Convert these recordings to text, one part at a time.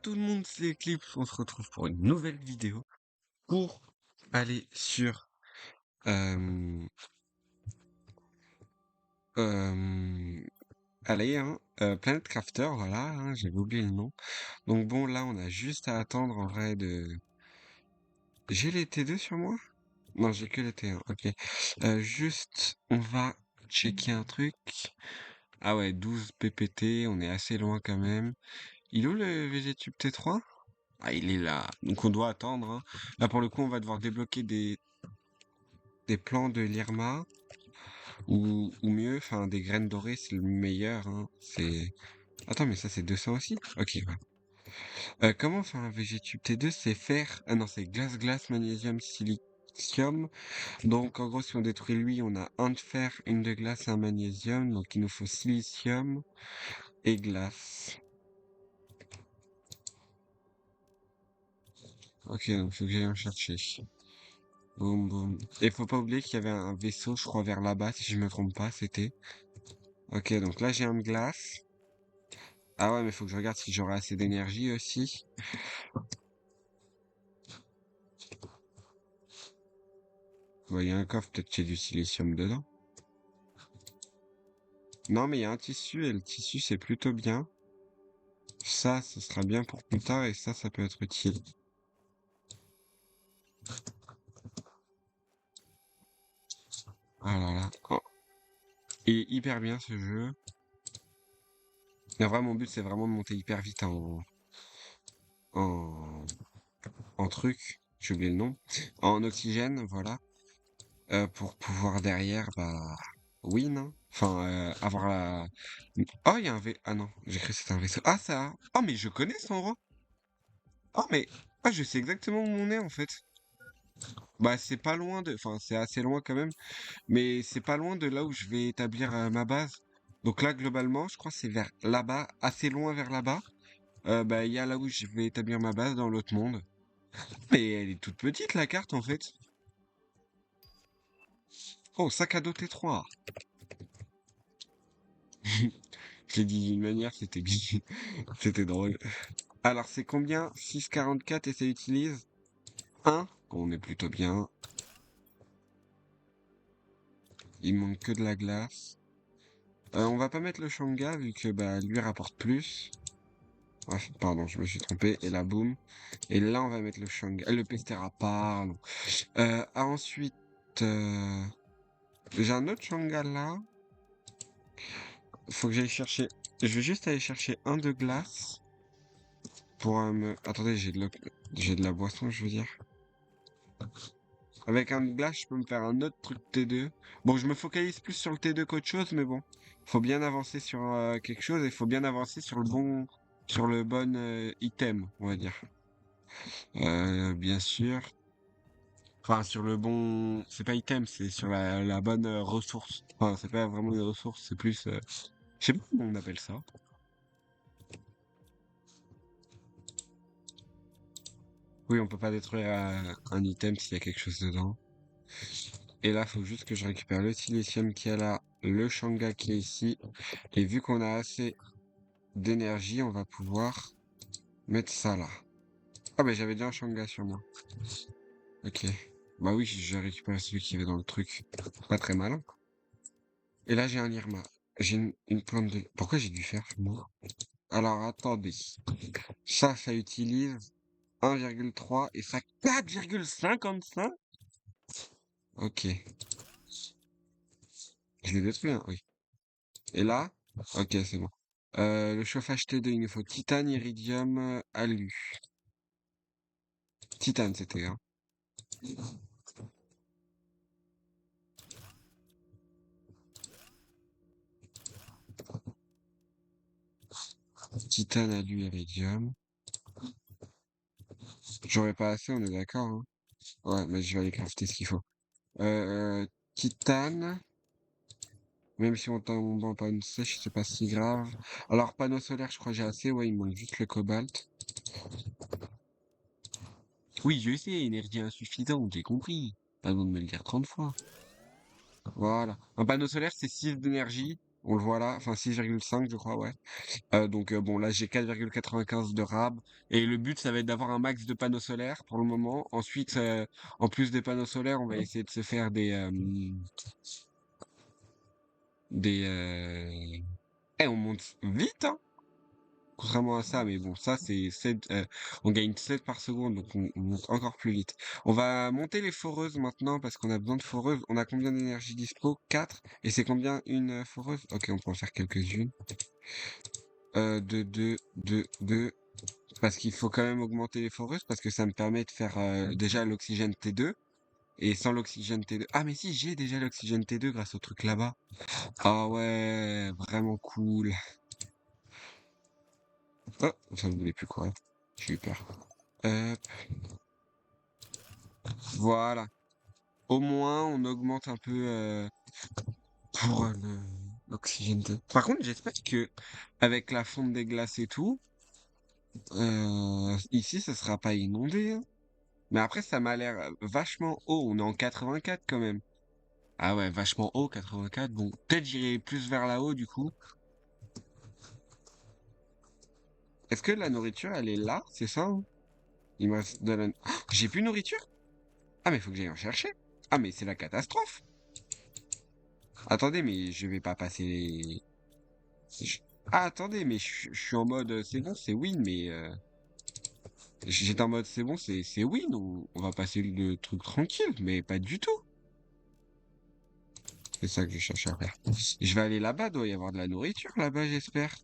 tout le monde, c'est Eclipse, on se retrouve pour une nouvelle vidéo pour aller sur euh, euh, Planet Crafter, voilà, j'avais oublié le nom. Donc bon, là on a juste à attendre en vrai de... J'ai les T2 sur moi? Non, j'ai que les T1, ok. Juste, on va checker un truc. Ah ouais, 12 PPT, on est assez loin quand même. Il est où le VGTube T3? Ah, il est là. Donc on doit attendre, hein. Là pour le coup, on va devoir débloquer des plans de l'Irma, ou mieux, enfin des graines dorées, c'est le meilleur, hein. C'est... Attends, mais ça c'est 200 aussi? Ok, ouais. Comment faire un VGTube T2? C'est fer... Ah non, c'est glace, magnésium, silicium. Donc en gros, si on détruit lui, on a un de fer, une de glace et un magnésium. Donc il nous faut silicium et glace. Ok, donc faut que j'aille en chercher. Boum, boum. Et faut pas oublier qu'il y avait un vaisseau, je crois, vers là-bas, si je me trompe pas, c'était. Ok, donc là j'ai un de glace. Ah ouais, mais faut que je regarde si j'aurai assez d'énergie aussi. Ouais, il y a un coffre, peut-être qu'il y a du silicium dedans. Non, mais il y a un tissu, et le tissu c'est plutôt bien. Ça, ce sera bien pour plus tard, et ça peut être utile. Ah là là. Oh. Il est hyper bien ce jeu. Mais vraiment, mon but c'est vraiment de monter hyper vite en, en truc. J'ai oublié le nom. En oxygène, voilà. Pour pouvoir derrière, bah, win, hein. Enfin, avoir la... Oh, il y a un Ah non, j'ai cru que c'était un vaisseau. Ah, ça... Oh, mais je connais cet endroit. Oh, mais... Ah, je sais exactement où on est, en fait. Bah, c'est pas loin de... Enfin, c'est assez loin quand même. Mais c'est pas loin de là où je vais établir ma base. Donc là, globalement, je crois que c'est vers là-bas, assez loin vers là-bas. Bah, il y a là où je vais établir ma base dans l'autre monde. Mais elle est toute petite, la carte, en fait. Oh, sac à dos T3. Je l'ai dit d'une manière, c'était bien. C'était drôle. Alors, c'est combien? 6,44 et ça utilise 1. On est plutôt bien. Il manque que de la glace. On va pas mettre le Shanga vu que bah lui rapporte plus. Ouais, pardon, je me suis trompé. Et là, boum. Et là, on va mettre le Shanga. Le Pestera, pardon. Ensuite, euh, j'ai un autre Shanga là. Faut que j'aille chercher. Je vais juste aller chercher un de glace. Pour me... Attendez, j'ai de la boisson, je veux dire. Avec un de glace, je peux me faire un autre truc T2. Bon, je me focalise plus sur le T2 qu'autre chose, mais bon. Faut bien avancer sur quelque chose et faut bien avancer sur sur le bon item, on va dire. Bien sûr. Enfin, sur le bon, c'est pas item, c'est sur la bonne ressource. Enfin, c'est pas vraiment une ressource, c'est plus, je sais pas comment on appelle ça. Oui, on peut pas détruire un item s'il y a quelque chose dedans. Et là, faut juste que je récupère le silicium qui est là, le shanga qui est ici. Et vu qu'on a assez d'énergie, on va pouvoir mettre ça là. Ah bah j'avais déjà un shanga sur moi. Ok. Bah oui, j'ai récupéré celui qui est dans le truc. Pas très malin. Et là, j'ai un Irma. J'ai une plante de... Pourquoi j'ai dû faire moi? Alors, attendez. Ça utilise 1,3 et ça 4,55? Ok. Je l'ai détruit, hein, oui. Et là? Ok, c'est bon. Le chauffage T2, il nous faut titane, iridium, alu. Titane, c'était, hein. Titane, alu, iridium. J'aurais pas assez, on est d'accord, hein. Ouais, mais je vais aller crafter ce qu'il faut. Titane. Même si on tombe en panne sèche, c'est pas si grave. Alors, panneau solaire, je crois que j'ai assez. Ouais, il me manque juste le cobalt. Oui, je sais, énergie insuffisante, j'ai compris. Pas besoin de me le dire 30 fois. Voilà. Un panneau solaire, c'est 6 d'énergie. On le voit là, enfin 6,5 je crois, ouais. Donc bon, là j'ai 4,95 de rab. Et le but, ça va être d'avoir un max de panneaux solaires pour le moment. Ensuite, en plus des panneaux solaires, on va essayer de se faire des... on monte vite, hein, contrairement à ça, mais bon, ça c'est 7, on gagne 7 par seconde, donc on monte encore plus vite. On va monter les foreuses maintenant parce qu'on a besoin de foreuses. On a combien d'énergie dispo? 4. Et c'est combien une foreuse? Ok, on peut en faire quelques-unes. 2. Parce qu'il faut quand même augmenter les foreuses parce que ça me permet de faire déjà l'oxygène T2. Et sans l'oxygène T2... Ah mais si, j'ai déjà l'oxygène T2 grâce au truc là-bas. Ah ouais, vraiment cool. Oh, ça ne voulait plus courir. J'ai eu peur. Hop, voilà. Au moins, on augmente un peu pour l'oxygène T2. Par contre, j'espère que avec la fonte des glaces et tout, ici, ça sera pas inondé, hein. Mais après, ça m'a l'air vachement haut. On est en 84 quand même. Ah ouais, vachement haut, 84. Bon, peut-être j'irai plus vers là-haut du coup. Est-ce que la nourriture, elle est là? C'est ça, hein? Il me reste de la... Oh, j'ai plus de nourriture? Ah, mais faut que j'aille en chercher. Ah, mais c'est la catastrophe. Attendez, mais je vais pas passer les... je- Ah, attendez, mais je suis en mode c'est bon, c'est win, mais... J'étais en mode c'est bon, c'est win. On va passer le truc tranquille, mais pas du tout. C'est ça que je cherche à faire. Je vais aller là-bas, doit y avoir de la nourriture là-bas, j'espère.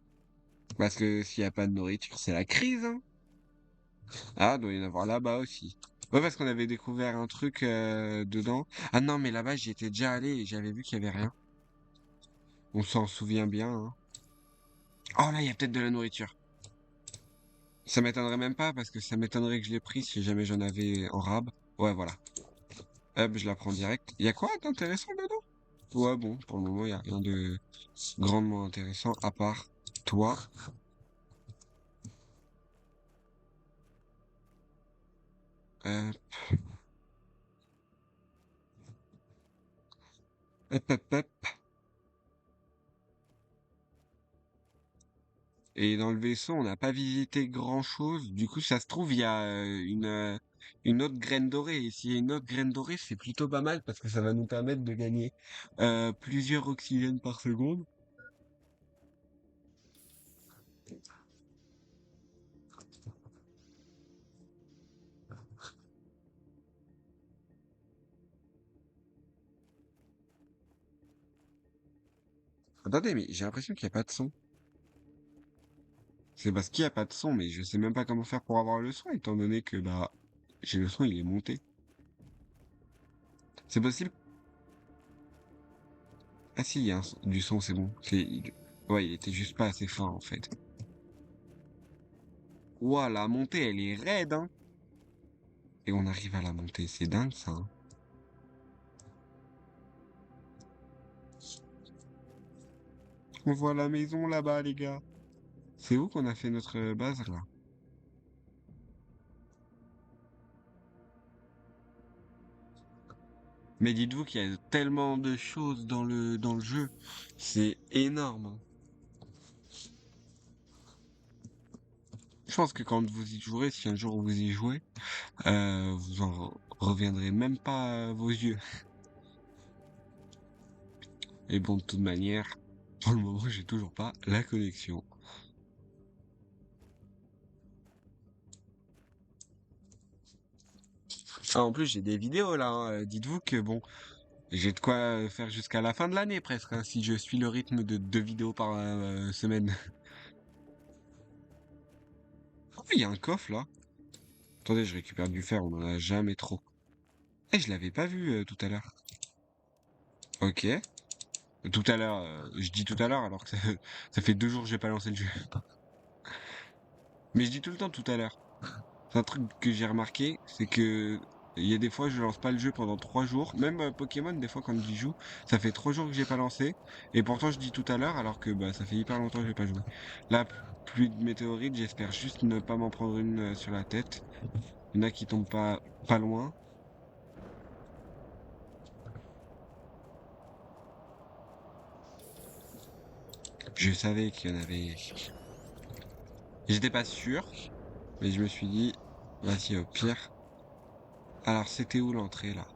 Parce que s'il y a pas de nourriture, c'est la crise, hein. Ah, doit y en avoir là-bas aussi. Ouais, parce qu'on avait découvert un truc dedans. Ah non, mais là-bas, j'y étais déjà allé et j'avais vu qu'il y avait rien. On s'en souvient bien, hein. Oh là, il y a peut-être de la nourriture. Ça m'étonnerait même pas parce que ça m'étonnerait que je l'ai pris si jamais j'en avais en rab. Ouais, voilà. Hop, je la prends direct. Il y a quoi d'intéressant dedans? Ouais, bon, pour le moment, il y a rien de grandement intéressant à part toi. Hop, hop. Et dans le vaisseau, on n'a pas visité grand-chose. Du coup, ça se trouve, il y a une autre graine dorée. Et s'il y a une autre graine dorée, c'est plutôt pas mal parce que ça va nous permettre de gagner plusieurs oxygènes par seconde. Attendez, mais j'ai l'impression qu'il n'y a pas de son. C'est parce qu'il n'y a pas de son, mais je sais même pas comment faire pour avoir le son, étant donné que bah j'ai le son, il est monté. C'est possible? Ah si, il y a du son, c'est bon. Ouais, il était juste pas assez fort en fait. Ouah, la montée, elle est raide, hein. Et on arrive à la montée, c'est dingue ça, hein. On voit la maison là-bas, les gars. C'est où qu'on a fait notre base là? Mais dites-vous qu'il y a tellement de choses dans le jeu. C'est énorme, hein. Je pense que quand vous y jouerez, si un jour vous y jouez, vous en reviendrez même pas à vos yeux. Et bon, de toute manière, pour le moment, j'ai toujours pas la connexion. Ah, en plus, j'ai des vidéos là, hein. Dites-vous que bon, j'ai de quoi faire jusqu'à la fin de l'année presque, hein, si je suis le rythme de 2 vidéos par semaine. Oh, il y a un coffre là. Attendez, je récupère du fer, on en a jamais trop. Eh, je l'avais pas vu tout à l'heure. Ok. Tout à l'heure, je dis tout à l'heure alors que ça fait 2 jours que j'ai pas lancé le jeu. Mais je dis tout le temps tout à l'heure. C'est un truc que j'ai remarqué, c'est que il y a des fois je lance pas le jeu pendant 3 jours. Même Pokémon, des fois quand j'y joue, ça fait 3 jours que j'ai pas lancé. Et pourtant je dis tout à l'heure alors que bah ça fait hyper longtemps que j'ai pas joué. Là, pluie de météorites, j'espère juste ne pas m'en prendre une sur la tête. Il y en a qui tombent pas loin. Je savais qu'il y en avait. J'étais pas sûr, mais je me suis dit, vas-y, au pire. Alors, c'était où l'entrée, là?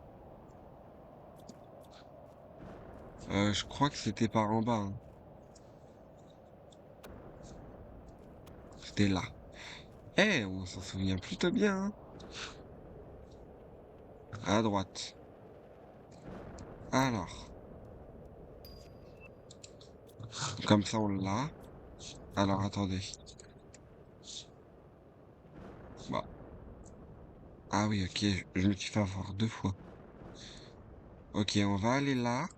Je crois que c'était par en bas, hein. C'était là. Eh, on s'en souvient plutôt bien, hein. À droite. Alors, comme ça, on l'a. Alors, attendez. Bah. Ah oui, ok, je me suis fait avoir deux fois. Ok, on va aller là.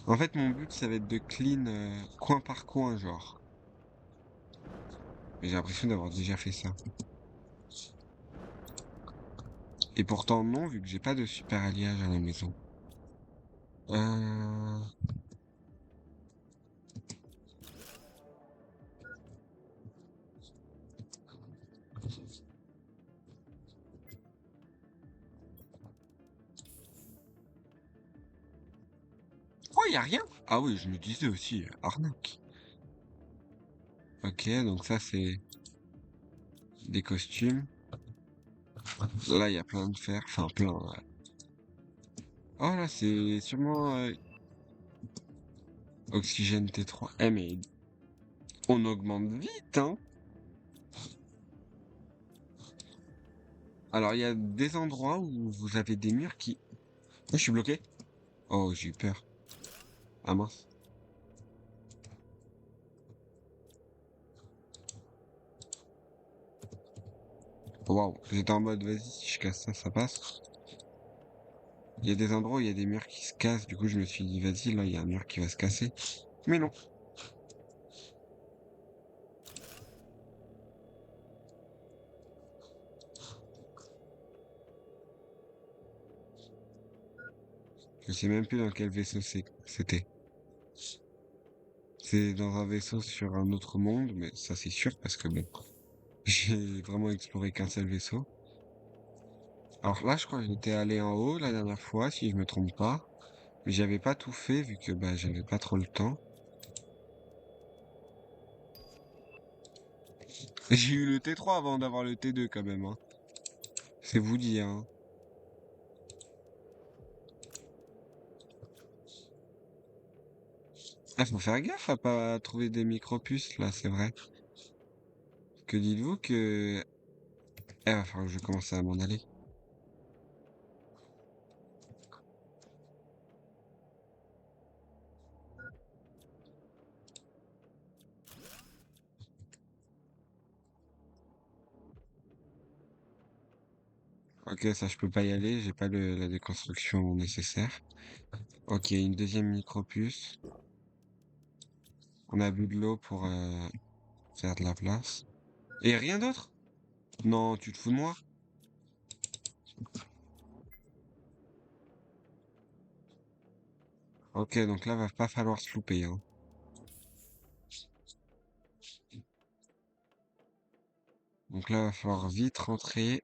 En fait, mon but, ça va être de clean coin par coin, genre. Mais j'ai l'impression d'avoir déjà fait ça. Et pourtant, non, vu que j'ai pas de super alliage à la maison. Euh... Oh, y a rien? Ah oui, je me disais aussi, arnaque. Ok, donc ça, c'est des costumes. Là, il y a plein de fer. Enfin, plein, ouais. Oh, là, c'est sûrement oxygène T3. Eh, mais on augmente vite, hein? Alors, il y a des endroits où vous avez des murs qui... Oh, je suis bloqué. Oh, j'ai eu peur. Ah mince. Waouh, j'étais en mode, vas-y, si je casse ça, ça passe. Il y a des endroits où il y a des murs qui se cassent, du coup je me suis dit, vas-y, là, il y a un mur qui va se casser. Mais non. Je sais même plus dans quel vaisseau c'était. C'est dans un vaisseau sur un autre monde, mais ça c'est sûr parce que bon, j'ai vraiment exploré qu'un seul vaisseau. Alors là, je crois que j'étais allé en haut la dernière fois, si je me trompe pas. Mais j'avais pas tout fait vu que bah j'avais pas trop le temps. J'ai eu le T3 avant d'avoir le T2 quand même, hein. C'est vous dire, hein. Ah, faut faire gaffe à pas trouver des micropuces, là, c'est vrai. Que dites-vous que... va falloir que je commence à m'en aller. Ok, ça je peux pas y aller, j'ai pas la déconstruction nécessaire. Ok, une deuxième micropuce. On a bu de l'eau pour faire de la place. Et rien d'autre? Non, tu te fous de moi? Ok, donc là va pas falloir se louper, hein. Donc là va falloir vite rentrer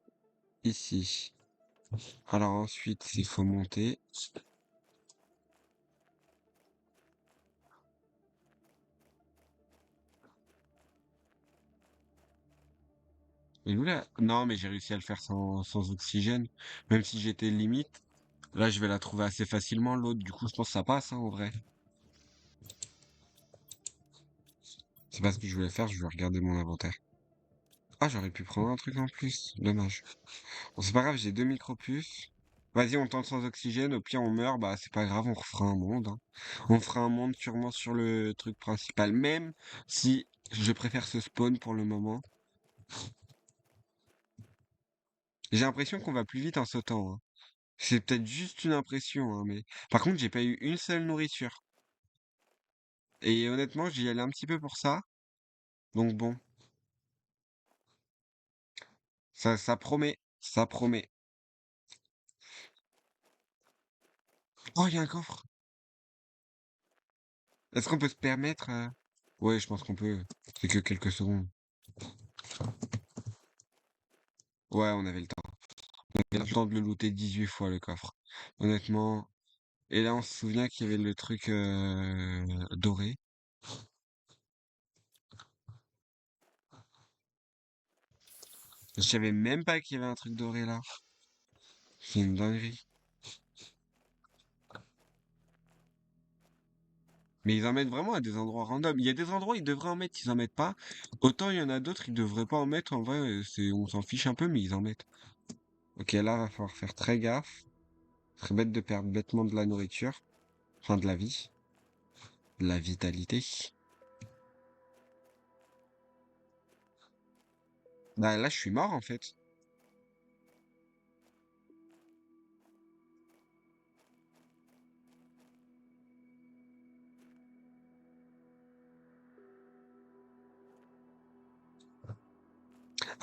ici. Alors ensuite, il faut monter. Et nous là? Non, mais j'ai réussi à le faire sans oxygène. Même si j'étais limite. Là, je vais la trouver assez facilement, l'autre. Du coup, je pense que ça passe, hein, en vrai. C'est pas ce que je voulais faire, je vais regarder mon inventaire. Ah, j'aurais pu prendre un truc en plus. Dommage. Bon, c'est pas grave, j'ai deux micropuces. Vas-y, on tente sans oxygène. Au pire, on meurt. Bah, c'est pas grave, on refera un monde, hein. On fera un monde sûrement sur le truc principal. Même si je préfère ce spawn pour le moment. J'ai l'impression qu'on va plus vite en sautant, hein. C'est peut-être juste une impression, hein, mais... Par contre, j'ai pas eu une seule nourriture. Et honnêtement, j'y allais un petit peu pour ça. Donc bon, ça promet. Ça promet. Oh, il y a un coffre. Est-ce qu'on peut se permettre Ouais, je pense qu'on peut. C'est que quelques secondes. Ouais, on avait le temps. On avait le temps de le looter 18 fois le coffre. Honnêtement, Et là, on se souvient qu'il y avait le truc doré. Je savais même pas qu'il y avait un truc doré là. C'est une dinguerie. Mais ils en mettent vraiment à des endroits random. Il y a des endroits où ils devraient en mettre, ils en mettent pas. Autant il y en a d'autres, ils devraient pas en mettre. En vrai, on s'en fiche un peu, mais ils en mettent. Ok, là, va falloir faire très gaffe. Ce serait bête de perdre bêtement de la nourriture. Enfin, de la vie. De la vitalité. Bah là, je suis mort en fait.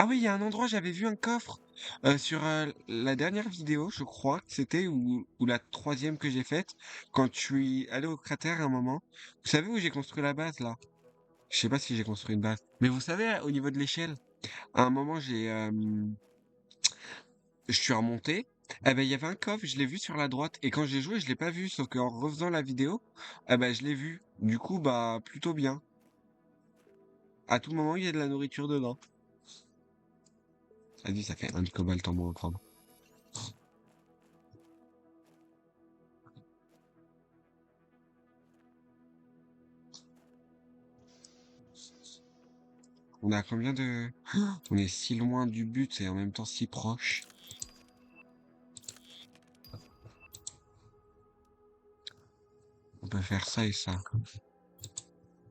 Ah oui, il y a un endroit, j'avais vu un coffre sur la dernière vidéo, je crois que c'était, ou la troisième que j'ai faite, quand je suis allé au cratère à un moment. Vous savez où j'ai construit la base là? Je sais pas si j'ai construit une base. Mais vous savez, au niveau de l'échelle, à un moment, je suis remonté. Eh ben, il y avait un coffre, je l'ai vu sur la droite. Et quand j'ai joué, je l'ai pas vu. Sauf qu'en refaisant la vidéo, eh ben, je l'ai vu. Du coup, bah, plutôt bien. À tout moment, il y a de la nourriture dedans. Ça dit, ça fait un cobalt en moins à prendre. On a combien de... On est si loin du but et en même temps si proche. On peut faire ça et ça.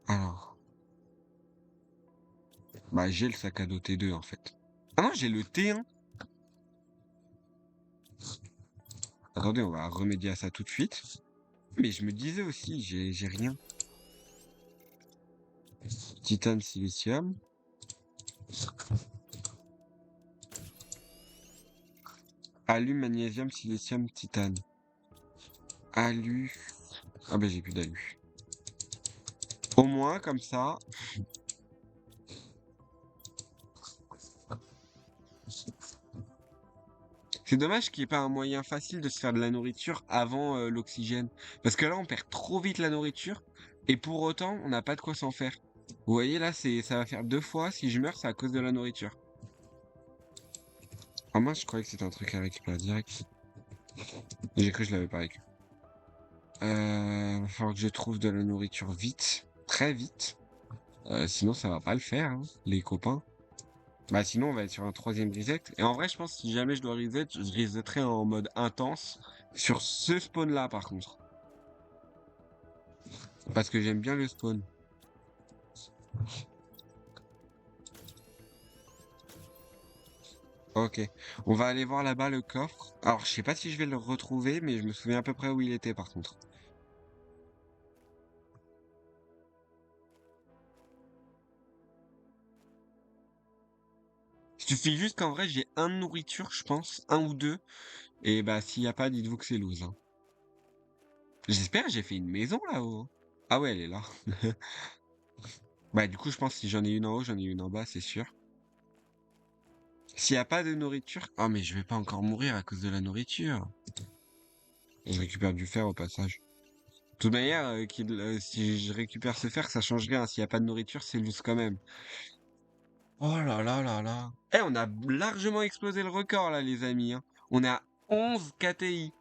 Alors, bah j'ai le sac à dos T2 en fait. Ah non, j'ai le T1. Attendez, on va remédier à ça tout de suite. Mais je me disais aussi, j'ai rien. Titane, silicium. Alu, magnésium, silicium, titane. Alu. Ah bah j'ai plus d'alu. Au moins, comme ça. C'est dommage qu'il n'y ait pas un moyen facile de se faire de la nourriture avant l'oxygène. Parce que là, on perd trop vite la nourriture. Et pour autant, on n'a pas de quoi s'en faire. Vous voyez, là, ça va faire 2 fois. Si je meurs, c'est à cause de la nourriture. Ah, moi, je croyais que c'était un truc à récupérer direct. J'ai cru que je l'avais pas récupéré. Va falloir que je trouve de la nourriture vite. Très vite. Sinon, ça va pas le faire, hein, les copains. Bah, sinon, on va être sur un troisième reset. Et en vrai, je pense que si jamais je dois reset, je resetterai en mode intense. Sur ce spawn-là, par contre. Parce que j'aime bien le spawn. Ok. On va aller voir là-bas le coffre. Alors, je sais pas si je vais le retrouver, mais je me souviens à peu près où il était, par contre. Il suffit juste qu'en vrai, j'ai un de nourriture, je pense. Un ou deux. Et bah, s'il y a pas, dites-vous que c'est loose, hein. J'espère, j'ai fait une maison là-haut, hein. Ah ouais, elle est là. Bah, du coup, je pense que si j'en ai une en haut, j'en ai une en bas, c'est sûr. S'il y a pas de nourriture... Oh, mais je vais pas encore mourir à cause de la nourriture. Je récupère du fer au passage. De toute manière, si je récupère ce fer, ça change rien. S'il y a pas de nourriture, c'est loose quand même. Oh là là là là. Eh, on a largement explosé le record là, les amis, hein. On est à 11 KTI.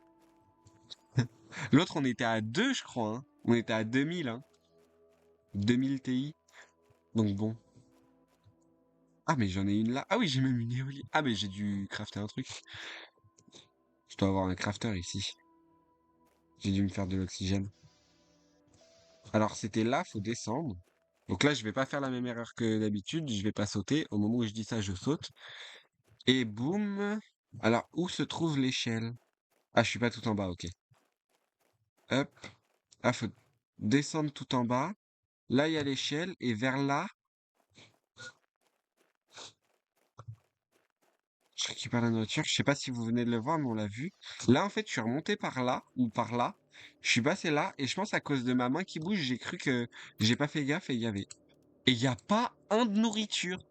L'autre, on était à 2, je crois, hein. On était à 2000, hein. 2000 TI. Donc bon. Ah, mais j'en ai une là. Ah oui, j'ai même une éolienne. Ah, mais j'ai dû crafter un truc. Je dois avoir un crafter ici. J'ai dû me faire de l'oxygène. Alors, c'était là, faut descendre. Donc là, je vais pas faire la même erreur que d'habitude. Je vais pas sauter. Au moment où je dis ça, je saute. Et boum. Alors, où se trouve l'échelle? Ah, je suis pas tout en bas, ok. Hop. Ah, faut descendre tout en bas. Là, il y a l'échelle. Et vers là, je récupère la nourriture. Je sais pas si vous venez de le voir, mais on l'a vu. Là, en fait, je suis remonté par là ou par là. Je suis passé là. Et je pense à cause de ma main qui bouge, j'ai cru que j'ai pas fait gaffe et il y avait. Et il n'y a pas un de nourriture.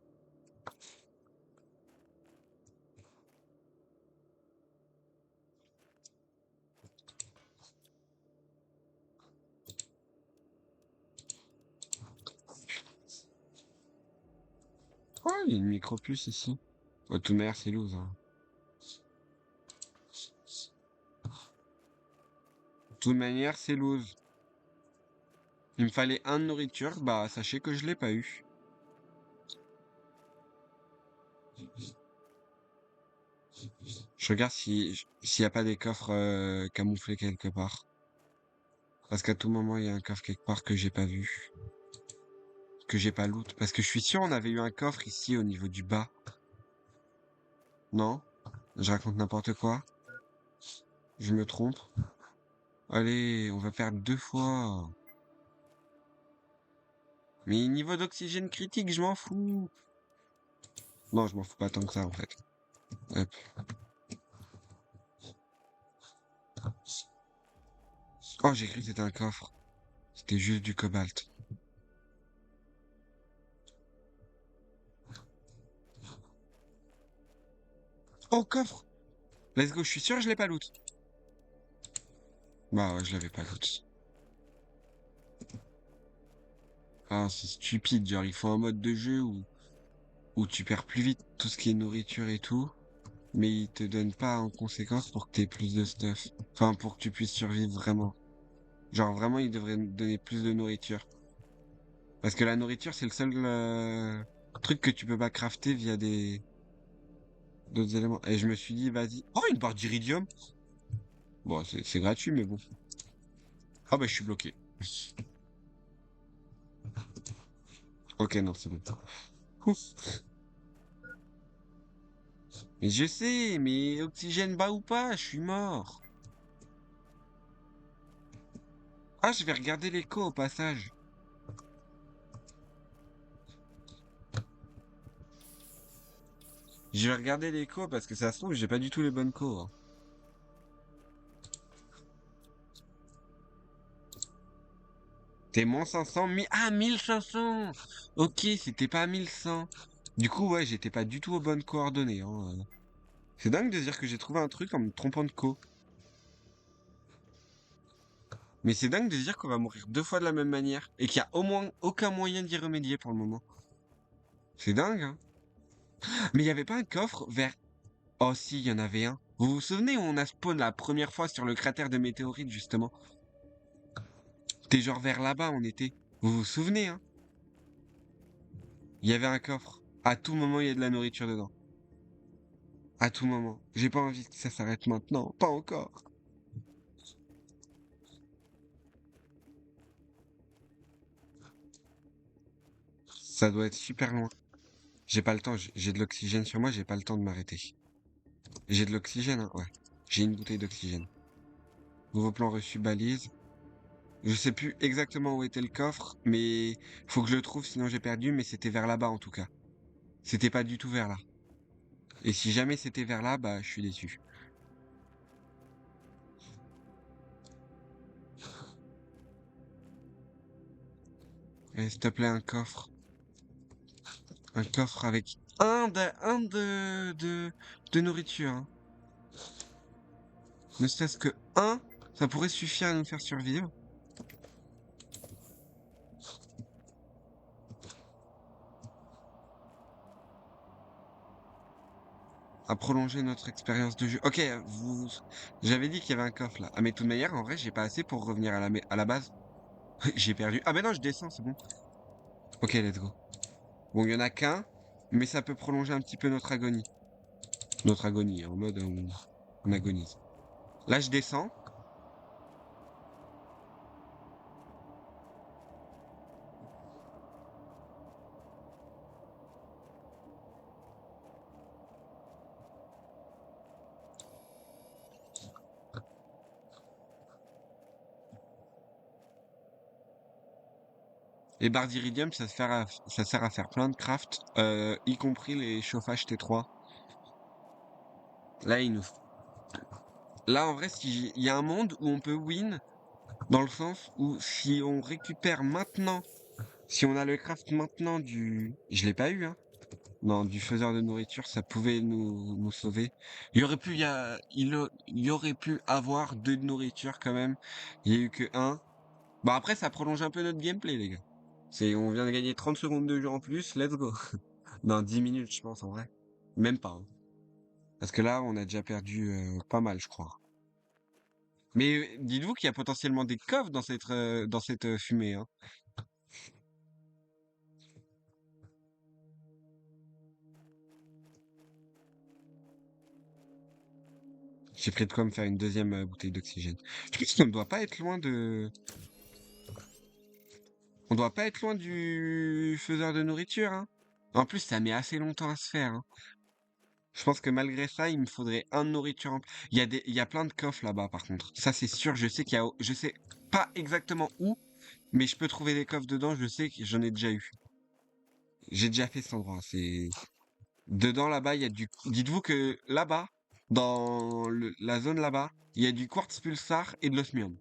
il y a une micro-puce ici. Oh, de toute manière, c'est loose, hein. De toute manière, c'est loose. Il me fallait un de nourriture, bah sachez que je l'ai pas eu. Je regarde s'il y a pas des coffres camouflés quelque part. Parce qu'à tout moment, il y a un coffre quelque part que j'ai pas vu. Que j'ai pas loot. Parce que je suis sûr on avait eu un coffre ici au niveau du bas. Non? Je raconte n'importe quoi. Je me trompe. Allez, on va perdre 2 fois. Mais niveau d'oxygène critique, je m'en fous. Non, je m'en fous pas tant que ça en fait. Hop. Oh, j'ai cru que c'était un coffre. C'était juste du cobalt. Oh, coffre! Let's go, je suis sûr que je l'ai pas loot. Bah ouais, je l'avais pas loot. Ah, c'est stupide, genre il faut un mode de jeu où tu perds plus vite tout ce qui est nourriture et tout, mais il te donne pas en conséquence pour que t'aies plus de stuff. Enfin, pour que tu puisses survivre vraiment. Genre vraiment, il devrait nous donner plus de nourriture. Parce que la nourriture, c'est le seul truc que tu peux pas crafter via des d'autres éléments. Et je me suis dit, vas-y. Oh, une barre d'iridium! Bon, c'est gratuit, mais bon. Ah bah, je suis bloqué. Ok, non, c'est bon. Ouf. Mais je sais, mais oxygène bas ou pas, je suis mort. Ah, je vais regarder l'écho au passage. Je vais regarder l'écho parce que ça se trouve, j'ai pas du tout les bonnes co, hein. T'es moins 500, ah, 1500! Ok, c'était pas 1100. Du coup, ouais, j'étais pas du tout aux bonnes coordonnées, hein. C'est dingue de dire que j'ai trouvé un truc en me trompant de co. Mais c'est dingue de dire qu'on va mourir 2 fois de la même manière et qu'il y a au moins aucun moyen d'y remédier pour le moment. C'est dingue, hein. Mais il y avait pas un coffre vers... Oh si, il y en avait un. Vous vous souvenez où on a spawn la première fois sur le cratère de météorite, justement? T'es genre vers là-bas, on était. Vous vous souvenez, hein? Il y avait un coffre. À tout moment, il y a de la nourriture dedans. À tout moment. J'ai pas envie que ça s'arrête maintenant. Pas encore. Ça doit être super loin. J'ai pas le temps. J'ai de l'oxygène sur moi. J'ai pas le temps de m'arrêter. J'ai de l'oxygène, hein. Ouais. J'ai une bouteille d'oxygène. Nouveau plan reçu balise. Je sais plus exactement où était le coffre, mais faut que je le trouve, sinon j'ai perdu, mais c'était vers là-bas en tout cas. C'était pas du tout vers là. Et si jamais c'était vers là, bah je suis déçu. S'il te plaît, un coffre. Un coffre avec un de nourriture, hein. Ne serait-ce que un, ça pourrait suffire à nous faire survivre. À prolonger notre expérience de jeu. Ok, j'avais dit qu'il y avait un coffre là. Ah mais de toute manière, en vrai, j'ai pas assez pour revenir à la base. J'ai perdu. Ah ben non, je descends, c'est bon. Ok, let's go. Bon, il y en a qu'un, mais ça peut prolonger un petit peu notre agonie. Notre agonie, en mode on agonise. Là, je descends. Les barres d'iridium, ça sert à faire plein de craft, y compris les chauffages T3. Là, Là, en vrai, il y a un monde où on peut win, dans le sens où si on récupère maintenant, si on a le craft maintenant je l'ai pas eu, hein. Non, du faiseur de nourriture, ça pouvait nous sauver. Il y aurait pu avoir 2 de nourriture quand même. Il y a eu que un. Bon, après, ça prolonge un peu notre gameplay, les gars. On vient de gagner 30 secondes de jeu en plus, let's go. Dans 10 minutes, je pense, en vrai. Même pas, hein. Parce que là, on a déjà perdu pas mal, je crois. Mais dites-vous qu'il y a potentiellement des coffres dans cette fumée, hein. J'ai pris de quoi me faire une deuxième bouteille d'oxygène. Je pense qu'on ne doit pas être loin de... On doit pas être loin du faiseur de nourriture, hein. En plus, ça met assez longtemps à se faire, hein. Je pense que malgré ça, il me faudrait un de nourriture en... il y a plein de coffres là-bas, par contre. Ça, c'est sûr. Je sais je sais pas exactement où, mais je peux trouver des coffres dedans. Je sais que j'en ai déjà eu. J'ai déjà fait cet endroit. C'est dedans là-bas, il y a du. Dites-vous que là-bas, la zone là-bas, il y a du quartz pulsar et de l'osmium.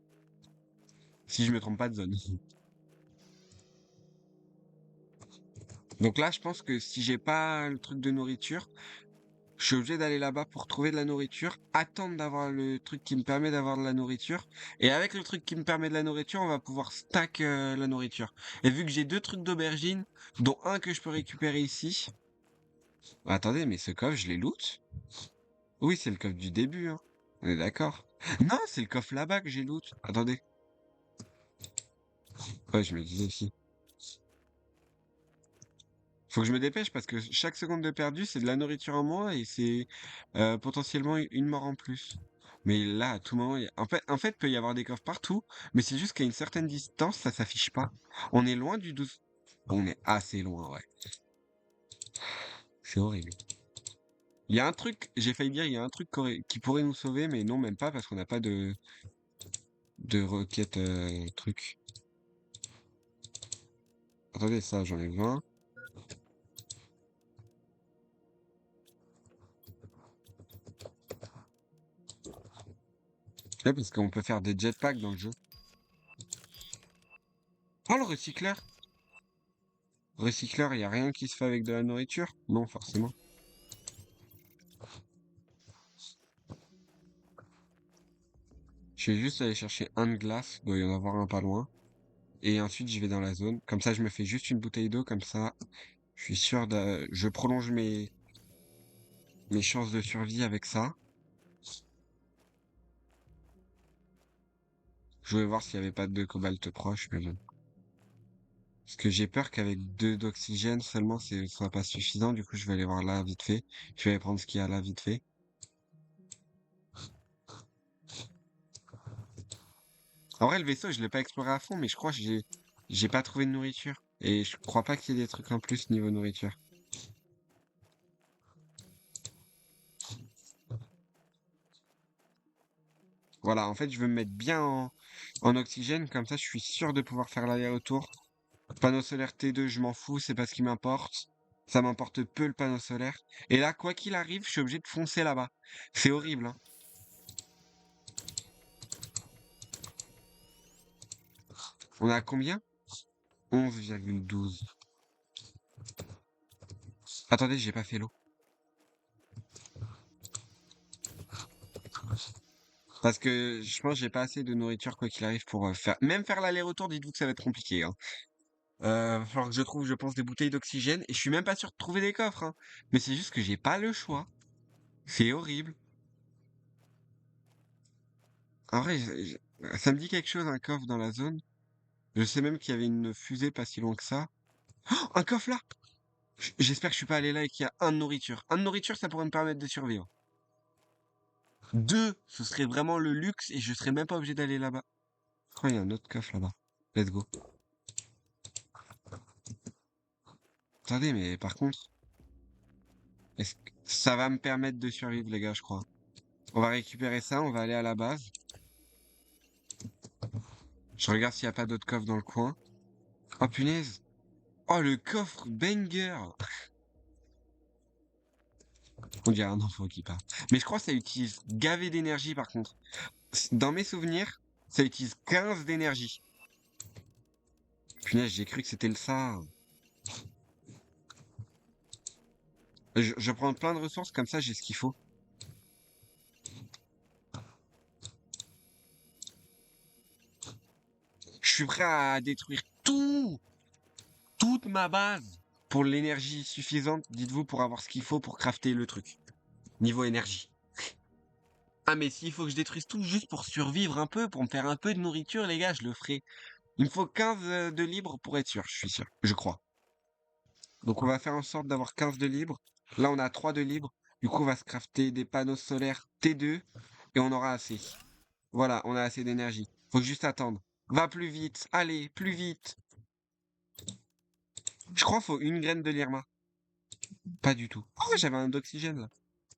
Si je me trompe pas de zone. Donc là, je pense que si j'ai pas le truc de nourriture, je suis obligé d'aller là-bas pour trouver de la nourriture, attendre d'avoir le truc qui me permet d'avoir de la nourriture. Et avec le truc qui me permet de la nourriture, on va pouvoir stack la nourriture. Et vu que j'ai deux trucs d'aubergine, dont un que je peux récupérer ici. Attendez, mais ce coffre, je l'ai loot? Oui, c'est le coffre du début, hein. On est d'accord. Non, c'est le coffre là-bas que j'ai loot. Attendez. Ouais, je me disais aussi. Faut que je me dépêche parce que chaque seconde de perdu, c'est de la nourriture en moins et c'est potentiellement une mort en plus. Mais là, à tout moment, en fait, peut y avoir des coffres partout, mais c'est juste qu'à une certaine distance, ça s'affiche pas. On est loin du 12. On est assez loin, ouais. C'est horrible. Il y a un truc, j'ai failli dire, il y a un truc qui pourrait nous sauver, mais non, même pas, parce qu'on n'a pas de requête truc. Attendez, ça, j'en ai besoin. Ouais, parce qu'on peut faire des jetpacks dans le jeu. Oh, le recycleur! Recycleur, il y a rien qui se fait avec de la nourriture? Non, forcément. Je vais juste aller chercher un de glace, il doit y en avoir un pas loin. Et ensuite, je vais dans la zone. Comme ça, je me fais juste une bouteille d'eau, comme ça, je suis sûr de... Je prolonge mes chances de survie avec ça. Je voulais voir s'il n'y avait pas de cobalt proche, mais bon. Parce que j'ai peur qu'avec deux d'oxygène seulement, ce soit pas suffisant. Du coup, je vais aller voir là vite fait. Je vais aller prendre ce qu'il y a là vite fait. En vrai, le vaisseau, je l'ai pas exploré à fond, mais je crois que j'ai pas trouvé de nourriture. Et je crois pas qu'il y ait des trucs en plus niveau nourriture. Voilà, en fait, je veux me mettre bien en oxygène, comme ça, je suis sûr de pouvoir faire l'aller-retour. Panneau solaire T2, je m'en fous, c'est pas ce qui m'importe. Ça m'importe peu le panneau solaire. Et là, quoi qu'il arrive, je suis obligé de foncer là-bas. C'est horrible, hein. On a combien? 11,12. Attendez, j'ai pas fait l'eau. Parce que je pense que j'ai pas assez de nourriture quoi qu'il arrive pour faire... Même faire l'aller-retour, dites-vous que ça va être compliqué, hein. Va falloir que je trouve, je pense, des bouteilles d'oxygène. Et je suis même pas sûr de trouver des coffres, hein. Mais c'est juste que j'ai pas le choix. C'est horrible. En vrai, ça me dit quelque chose, un coffre dans la zone. Je sais même qu'il y avait une fusée pas si loin que ça. Oh, un coffre là! J'espère que je suis pas allé là et qu'il y a un de nourriture. Un de nourriture, ça pourrait me permettre de survivre. Deux, ce serait vraiment le luxe et je serais même pas obligé d'aller là-bas. Oh, il y a un autre coffre là-bas. Let's go. Attendez, mais par contre, est-ce que ça va me permettre de survivre, les gars, je crois. On va récupérer ça, on va aller à la base. Je regarde s'il n'y a pas d'autres coffres dans le coin. Oh punaise! Oh, le coffre banger! On dirait un enfant qui part. Mais je crois que ça utilise gavé d'énergie par contre. Dans mes souvenirs, ça utilise 15 d'énergie. Punaise, j'ai cru que c'était le ça. Je prends plein de ressources, comme ça j'ai ce qu'il faut. Je suis prêt à détruire toute ma base pour l'énergie suffisante, dites-vous, pour avoir ce qu'il faut pour crafter le truc. Niveau énergie. Ah, mais s'il faut que je détruise tout juste pour survivre un peu, pour me faire un peu de nourriture, les gars, je le ferai. Il me faut 15 de libre pour être sûr, je suis sûr, je crois. Donc on va faire en sorte d'avoir 15 de libre. Là, on a 3 de libre. Du coup, on va se crafter des panneaux solaires T2 et on aura assez. Voilà, on a assez d'énergie. Faut juste attendre. Va plus vite. Allez, plus vite. Je crois qu'il faut une graine de lirma. Pas du tout. Oh, j'avais un d'oxygène là.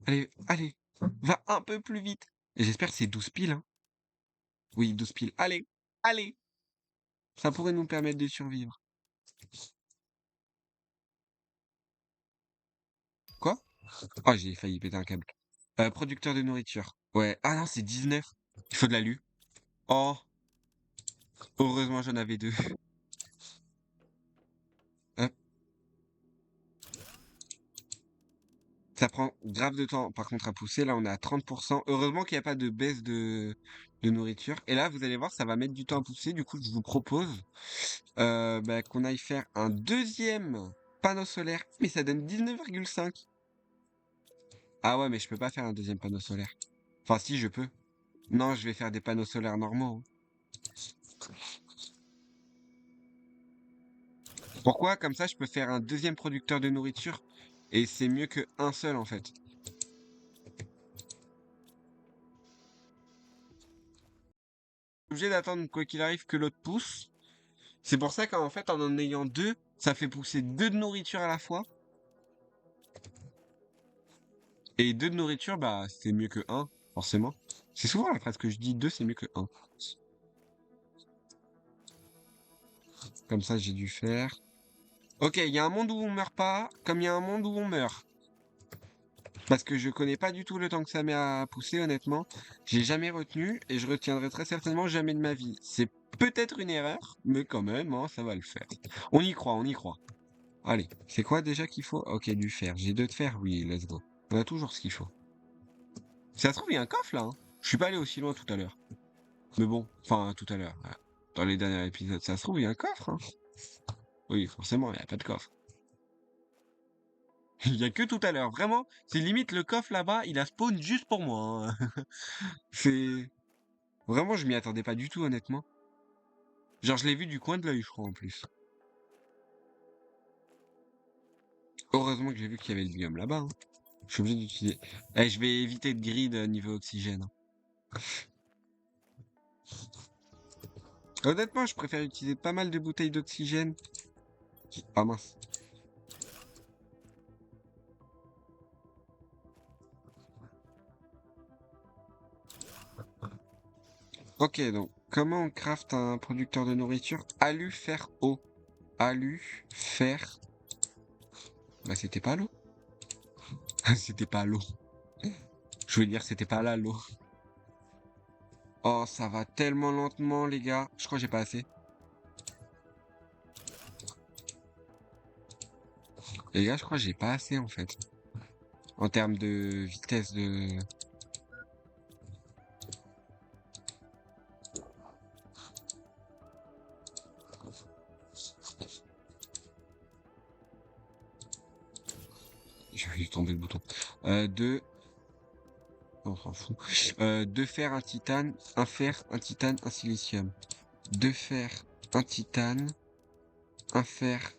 Allez, allez. Va un peu plus vite. Et j'espère que c'est 12 piles, hein. Oui, 12 piles. Allez, allez. Ça pourrait nous permettre de survivre. Quoi? Oh, j'ai failli péter un câble. Producteur de nourriture. Ouais. Ah non, c'est 19. Il faut de l'alu. Oh, heureusement j'en avais deux. Hop. Ça prend grave de temps, par contre, à pousser. Là, on est à 30%. Heureusement qu'il n'y a pas de baisse de nourriture. Et là, vous allez voir, ça va mettre du temps à pousser. Du coup, je vous propose bah, qu'on aille faire un deuxième panneau solaire. Mais ça donne 19,5. Ah ouais, mais je peux pas faire un deuxième panneau solaire. Enfin, si, je peux. Non, je vais faire des panneaux solaires normaux, hein. Pourquoi? Comme ça, je peux faire un deuxième producteur de nourriture. Et c'est mieux que un seul, en fait. Obligé d'attendre, quoi qu'il arrive, que l'autre pousse. C'est pour ça qu'en fait, en ayant deux, ça fait pousser deux de nourriture à la fois. Et deux de nourriture, bah, c'est mieux que un, forcément. C'est souvent la phrase que je dis, deux, c'est mieux que un. Comme ça, j'ai dû faire. Ok, il y a un monde où on meurt pas, comme il y a un monde où on meurt. Parce que je connais pas du tout le temps que ça met à pousser, honnêtement. J'ai jamais retenu, et je retiendrai très certainement jamais de ma vie. C'est peut-être une erreur, mais quand même, hein, ça va le faire. On y croit, on y croit. Allez, c'est quoi déjà qu'il faut? Ok, du fer. J'ai deux de fer? Oui, let's go. On a toujours ce qu'il faut. Ça se trouve, il y a un coffre là, hein. Je suis pas allé aussi loin tout à l'heure. Mais bon, enfin, tout à l'heure. Dans les derniers épisodes, ça se trouve, il y a un coffre, hein. Oui, forcément, il n'y a pas de coffre. Il y a que tout à l'heure. Vraiment, c'est limite le coffre là-bas, il a spawn juste pour moi, hein. C'est. Vraiment, je m'y attendais pas du tout, honnêtement. Genre, je l'ai vu du coin de l'œil, je crois, en plus. Heureusement que j'ai vu qu'il y avait le biome là-bas, hein. Je suis obligé d'utiliser. Eh, je vais éviter de grid niveau oxygène, hein. Honnêtement, je préfère utiliser pas mal de bouteilles d'oxygène. Ah mince. Ok, donc, comment on craft un producteur de nourriture? Alu, fer, eau. Alu, fer. Bah, c'était pas l'eau. C'était pas l'eau. Je voulais dire, c'était pas là l'eau. Oh, ça va tellement lentement, les gars. Je crois que j'ai pas assez. Les gars, je crois que j'ai pas assez, en fait. En termes de vitesse de... J'ai failli tomber le bouton. De... On s'en fout. Deux fer, un titane. Un fer, un titane, un silicium. Deux fer, un titane. Un fer,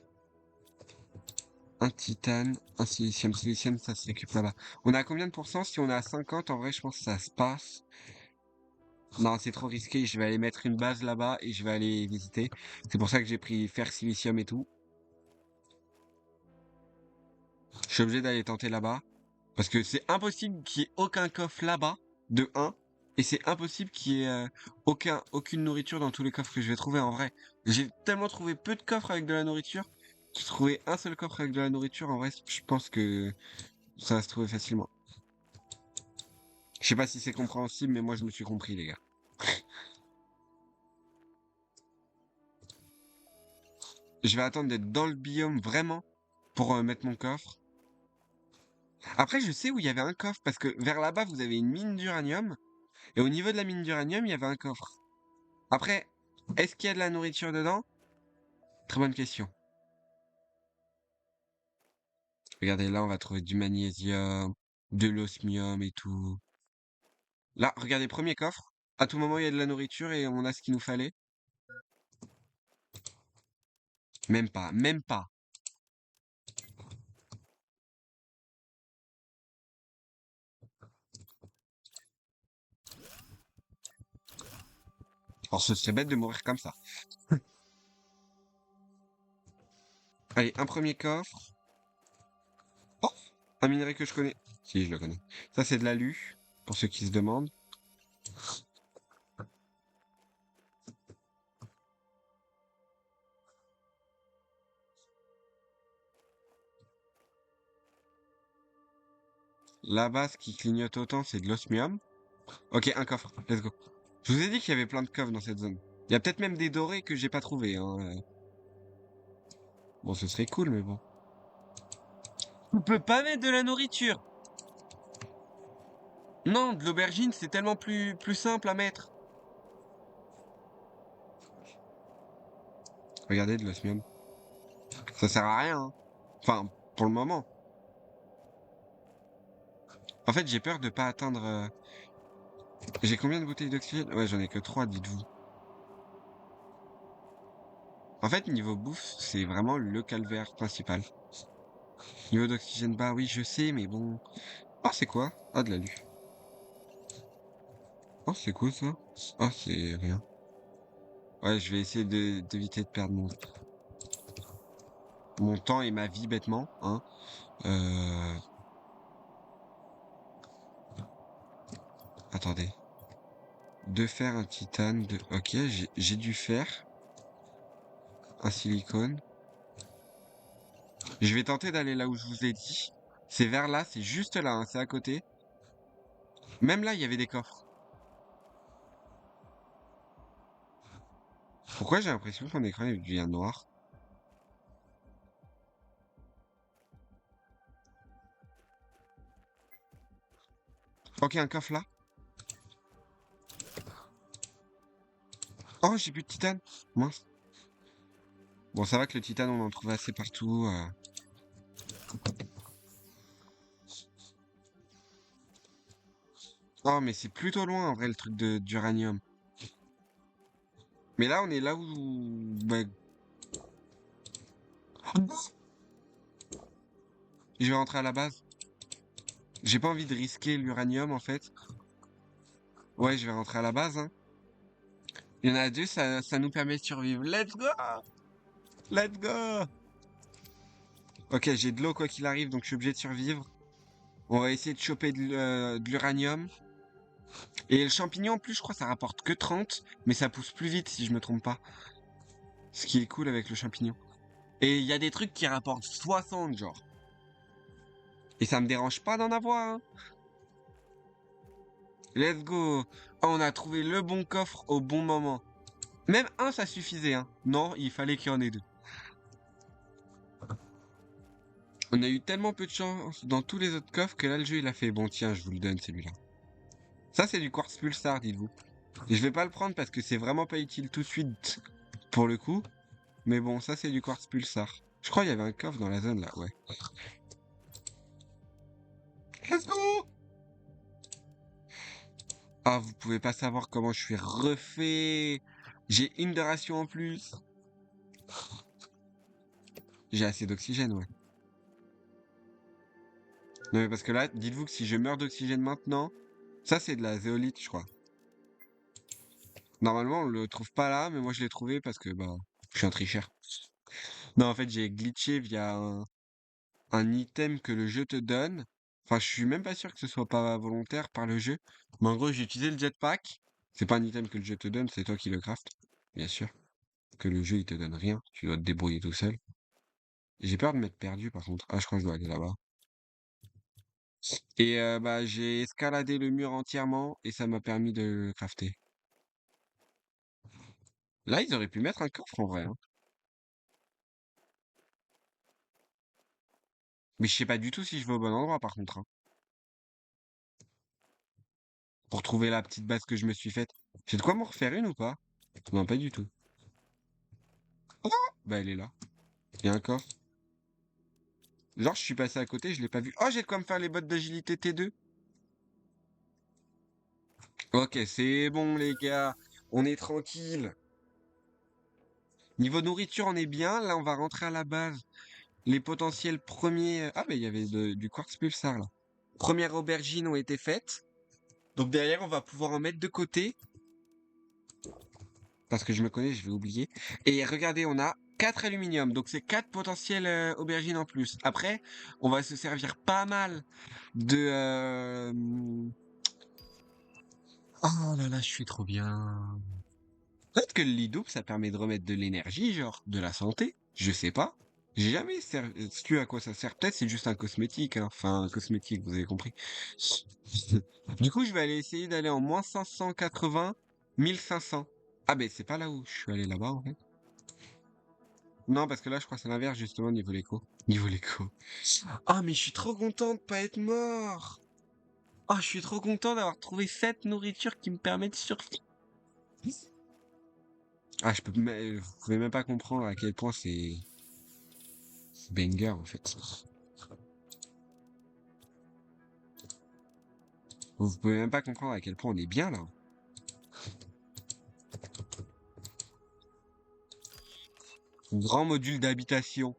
un titane, un silicium. Silicium, ça se récupère là-bas. On a combien de pourcents? Si on est à 50, en vrai, je pense que ça se passe. Non, c'est trop risqué. Je vais aller mettre une base là-bas et je vais aller visiter. C'est pour ça que j'ai pris fer, silicium et tout. Je suis obligé d'aller tenter là-bas. Parce que c'est impossible qu'il y ait aucun coffre là-bas, de un. Et c'est impossible qu'il y ait aucune nourriture dans tous les coffres que je vais trouver en vrai. J'ai tellement trouvé peu de coffres avec de la nourriture. J'ai trouvé un seul coffre avec de la nourriture. En vrai, je pense que ça va se trouver facilement. Je sais pas si c'est compréhensible, mais moi je me suis compris, les gars. Je vais attendre d'être dans le biome vraiment pour mettre mon coffre. Après, je sais où il y avait un coffre parce que vers là-bas, vous avez une mine d'uranium. Et au niveau de la mine d'uranium, il y avait un coffre. Après, est-ce qu'il y a de la nourriture dedans? Très bonne question. Regardez, là, on va trouver du magnésium, de l'osmium et tout. Là, regardez, premier coffre. À tout moment, il y a de la nourriture et on a ce qu'il nous fallait. Même pas, même pas. Alors, ce serait bête de mourir comme ça. Allez, un premier coffre. Oh, un minerai que je connais. Si, je le connais. Ça, c'est de l'alu, pour ceux qui se demandent. La base qui clignote autant, c'est de l'osmium. Ok, un coffre. Let's go. Je vous ai dit qu'il y avait plein de coffres dans cette zone. Il y a peut-être même des dorés que j'ai pas trouvé, hein. Bon, ce serait cool, mais bon. On peut pas mettre de la nourriture. Non, de l'aubergine, c'est tellement plus simple à mettre. Regardez, de l'osmium. Ça sert à rien, hein. Enfin, pour le moment. En fait, j'ai peur de pas atteindre... J'ai combien de bouteilles d'oxygène? Ouais, j'en ai que 3, dites-vous. En fait, niveau bouffe, c'est vraiment le calvaire principal. Niveau d'oxygène bas, oui, je sais, mais bon... Ah, c'est quoi? Ah, de l'alu. Oh, c'est cool, ça. Ah, c'est rien. Ouais, je vais essayer d'éviter de perdre mon temps et ma vie bêtement, hein. Euh... Attendez. Deux fer, un titane, de... Ok, j'ai du fer, un silicone. Je vais tenter d'aller là où je vous ai dit. C'est vers là, c'est juste là, hein, c'est à côté. Même là, il y avait des coffres. Pourquoi j'ai l'impression que mon écran il devient noir? Ok, un coffre là. Oh, j'ai plus de titane. Mince. Bon, ça va que le titane, on en trouve assez partout. Oh, mais c'est plutôt loin en vrai le truc d'uranium. Mais là, on est là où... bah, je vais rentrer à la base. J'ai pas envie de risquer l'uranium en fait. Ouais, je vais rentrer à la base, hein. Il y en a deux, ça nous permet de survivre. Let's go! Let's go! Ok, j'ai de l'eau quoi qu'il arrive, donc je suis obligé de survivre. On va essayer de choper de l'uranium. Et le champignon, en plus, je crois que ça rapporte que 30, mais ça pousse plus vite si je me trompe pas. Ce qui est cool avec le champignon. Et il y a des trucs qui rapportent 60, genre. Et ça me dérange pas d'en avoir, hein. Let's go! Oh, on a trouvé le bon coffre au bon moment. Même un, ça suffisait, hein. Non, il fallait qu'il y en ait deux. On a eu tellement peu de chance dans tous les autres coffres que là, le jeu, il a fait, bon, tiens, je vous le donne, celui-là. Ça, c'est du quartz pulsar, dites-vous. Et je vais pas le prendre parce que c'est vraiment pas utile tout de suite, pour le coup. Mais bon, ça, c'est du quartz pulsar. Je crois qu'il y avait un coffre dans la zone, là, ouais. Let's go! Ah, vous pouvez pas savoir comment je suis refait. J'ai une de ration en plus. J'ai assez d'oxygène, ouais. Non, mais parce que là, dites-vous que si je meurs d'oxygène maintenant, ça, c'est de la zéolite, je crois. Normalement, on le trouve pas là, mais moi, je l'ai trouvé parce que, bah, je suis un tricheur. Non, en fait, j'ai glitché via un item que le jeu te donne. Enfin, je suis même pas sûr que ce soit pas volontaire par le jeu. Mais en gros, j'ai utilisé le jetpack. C'est pas un item que le jeu te donne, c'est toi qui le craft. Bien sûr. Que le jeu, il te donne rien. Tu dois te débrouiller tout seul. J'ai peur de m'être perdu, par contre. Ah, je crois que je dois aller là-bas. Et bah, j'ai escaladé le mur entièrement et ça m'a permis de le crafter. Là, ils auraient pu mettre un coffre en vrai, hein. Mais je sais pas du tout si je vais au bon endroit, par contre, hein. Pour trouver la petite base que je me suis faite. J'ai de quoi m'en refaire une ou pas? Non, pas du tout. Oh, bah, elle est là. Il y a un coffre. Genre, je suis passé à côté, je l'ai pas vu. Oh, j'ai de quoi me faire les bottes d'agilité T2. Ok, c'est bon, les gars. On est tranquille. Niveau nourriture, on est bien. Là, on va rentrer à la base. Les potentiels premiers. Ah, mais il y avait du quartz pulsar là. Premières aubergines ont été faites. Donc derrière, on va pouvoir en mettre de côté. Parce que je me connais, je vais oublier. Et regardez, on a 4 aluminium. Donc c'est 4 potentiels aubergines en plus. Après, on va se servir pas mal de... Oh là là, je suis trop bien. Peut-être que le lit double, ça permet de remettre de l'énergie, genre de la santé. Je sais pas. J'ai jamais su à quoi ça sert. Peut-être c'est juste un cosmétique, hein. Enfin, un cosmétique, vous avez compris. Du coup, je vais aller essayer d'aller en moins 580, 1500. Ah ben c'est pas là où je suis allé là-bas en fait. Non, parce que là, je crois que c'est l'inverse justement niveau l'écho. Niveau l'écho. Ah mais je suis trop content de pas être mort. Ah, je suis trop content d'avoir trouvé cette nourriture qui me permet de survivre. Ah, vous pouvez même pas comprendre à quel point c'est banger en fait. Vous pouvez même pas comprendre à quel point on est bien là. Grand module d'habitation.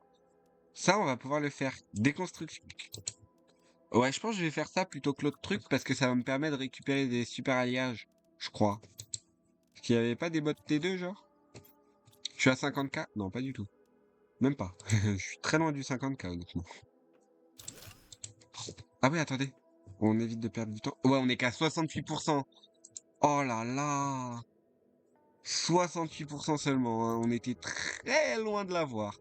Ça, on va pouvoir le faire. Déconstruction. Ouais, je pense que je vais faire ça plutôt que l'autre truc parce que ça va me permettre de récupérer des super alliages. Je crois. Parce qu'il y avait pas des bots T2 genre? Je suis à 50K? Non, pas du tout. Même pas. Je suis très loin du 50K honnêtement. Ah oui, attendez. On évite de perdre du temps. Ouais, on est qu'à 68%. Oh là là. 68% seulement, hein. On était très loin de l'avoir.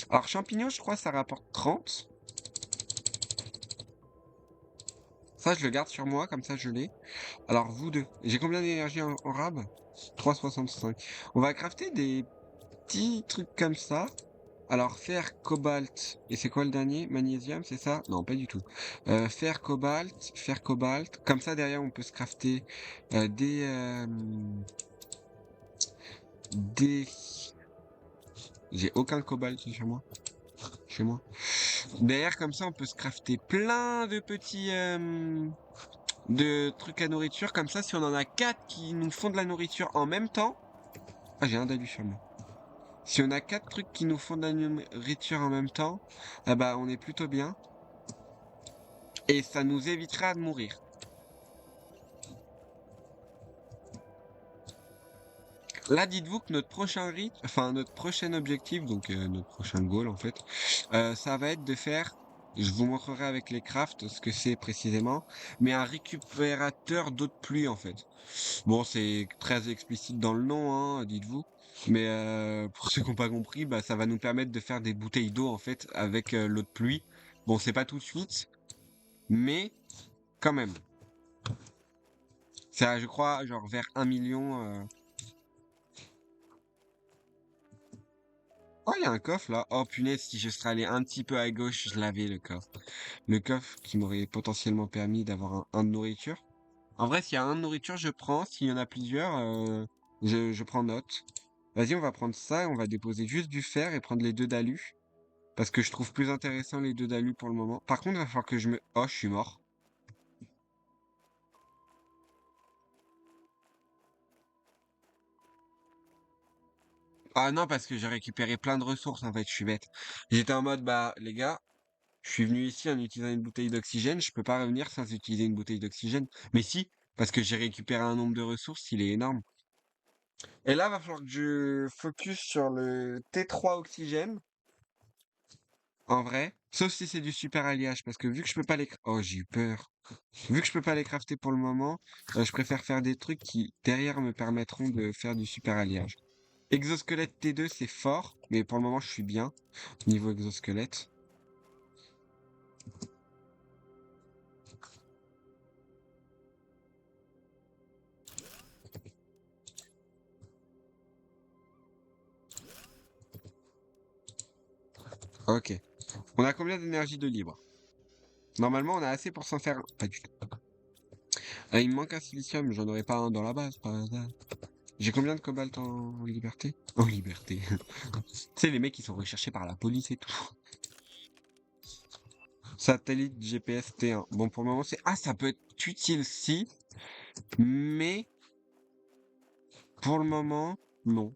Alors, champignons, je crois, ça rapporte 30. Ça, je le garde sur moi, comme ça, je l'ai. Alors, vous deux. J'ai combien d'énergie en rab? 3,65. On va crafter des petits trucs comme ça. Alors, fer, cobalt. Et c'est quoi le dernier? Magnésium, c'est ça? Non, pas du tout. Fer, cobalt, fer, cobalt. Comme ça, derrière, on peut se crafter des... J'ai aucun cobalt sur moi. Chez moi. Derrière, comme ça, on peut se crafter plein de petits de trucs à nourriture. Comme ça, si on en a 4 qui nous font de la nourriture en même temps. Ah, j'ai un d'alu sur moi. Si on a 4 trucs qui nous font de la nourriture en même temps, ah bah, on est plutôt bien. Et ça nous évitera de mourir. Là, dites-vous que notre prochain enfin notre prochain objectif, donc notre prochain goal en fait, ça va être de faire, je vous montrerai avec les crafts ce que c'est précisément, mais un récupérateur d'eau de pluie en fait. Bon, c'est très explicite dans le nom, hein, dites-vous, mais pour ceux qui n'ont pas compris, bah ça va nous permettre de faire des bouteilles d'eau en fait avec l'eau de pluie. Bon, c'est pas tout de suite, mais quand même. Ça, je crois, genre vers 1 million. Oh, il y a un coffre là. Oh punaise, si je serais allé un petit peu à gauche, je l'avais le coffre. Le coffre qui m'aurait potentiellement permis d'avoir un de nourriture. En vrai, s'il y a un de nourriture, je prends. S'il y en a plusieurs, je prends note. Vas-y, on va prendre ça et on va déposer juste du fer et prendre les deux dalus. Parce que je trouve plus intéressant les deux dalus pour le moment. Par contre, il va falloir que je me... Oh, je suis mort. Ah non, parce que j'ai récupéré plein de ressources en fait, je suis bête. J'étais en mode, bah les gars, je suis venu ici en utilisant une bouteille d'oxygène, je peux pas revenir sans utiliser une bouteille d'oxygène. Mais si, parce que j'ai récupéré un nombre de ressources, il est énorme. Et là, va falloir que je focus sur le T3 oxygène, en vrai. Sauf si c'est du super alliage, parce que vu que je peux pas Oh, j'ai eu peur. Vu que je peux pas les crafter pour le moment, je préfère faire des trucs qui, derrière, me permettront de faire du super alliage. Exosquelette T2, c'est fort, mais pour le moment, je suis bien, niveau exosquelette. Ok. On a combien d'énergie de libre? Normalement, on a assez pour s'en faire. Pas du tout. Il me manque un silicium, j'en aurais pas un dans la base, par hasard. J'ai combien de cobalt en liberté? En liberté. Tu sais, les mecs qui sont recherchés par la police et tout. Satellite GPS T1. Bon, pour le moment, c'est... Ah, ça peut être utile, si. Mais, pour le moment, non.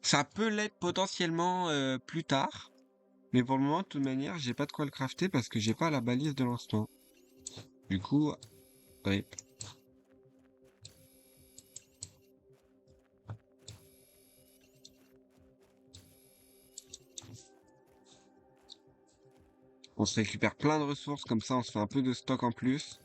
Ça peut l'être potentiellement plus tard. Mais pour le moment, de toute manière, j'ai pas de quoi le crafter parce que j'ai pas la balise de lancement. Du coup, rip. On se récupère plein de ressources, comme ça on se fait un peu de stock en plus.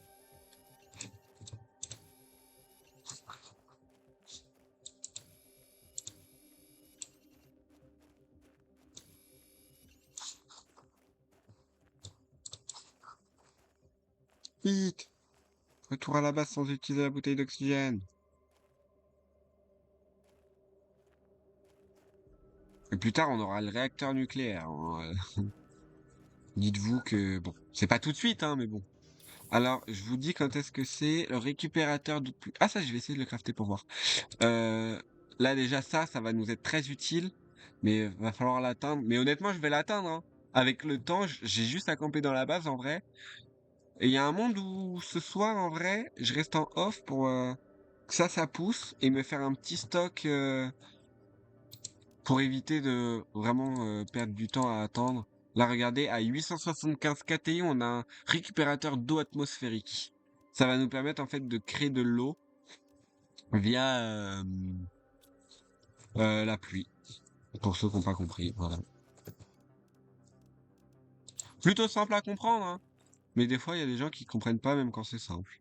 Vite! Retour à la base sans utiliser la bouteille d'oxygène. Et plus tard, on aura le réacteur nucléaire, hein. Dites-vous que... Bon, c'est pas tout de suite, hein, mais bon. Alors, je vous dis quand est-ce que c'est le récupérateur de... Ah ça, je vais essayer de le crafter pour voir. Euh, Là déjà, ça va nous être très utile. Mais va falloir l'atteindre. Mais honnêtement, je vais l'atteindre, hein. Avec le temps, j'ai juste à camper dans la base, en vrai. Et il y a un monde où ce soir, en vrai, je reste en off pour que ça pousse et me faire un petit stock pour éviter de vraiment perdre du temps à attendre. Là, regardez, à 875 KTI, on a un récupérateur d'eau atmosphérique. Ça va nous permettre en fait de créer de l'eau via la pluie. Pour ceux qui n'ont pas compris, voilà. Plutôt simple à comprendre, hein. Mais des fois, il y a des gens qui comprennent pas même quand c'est simple.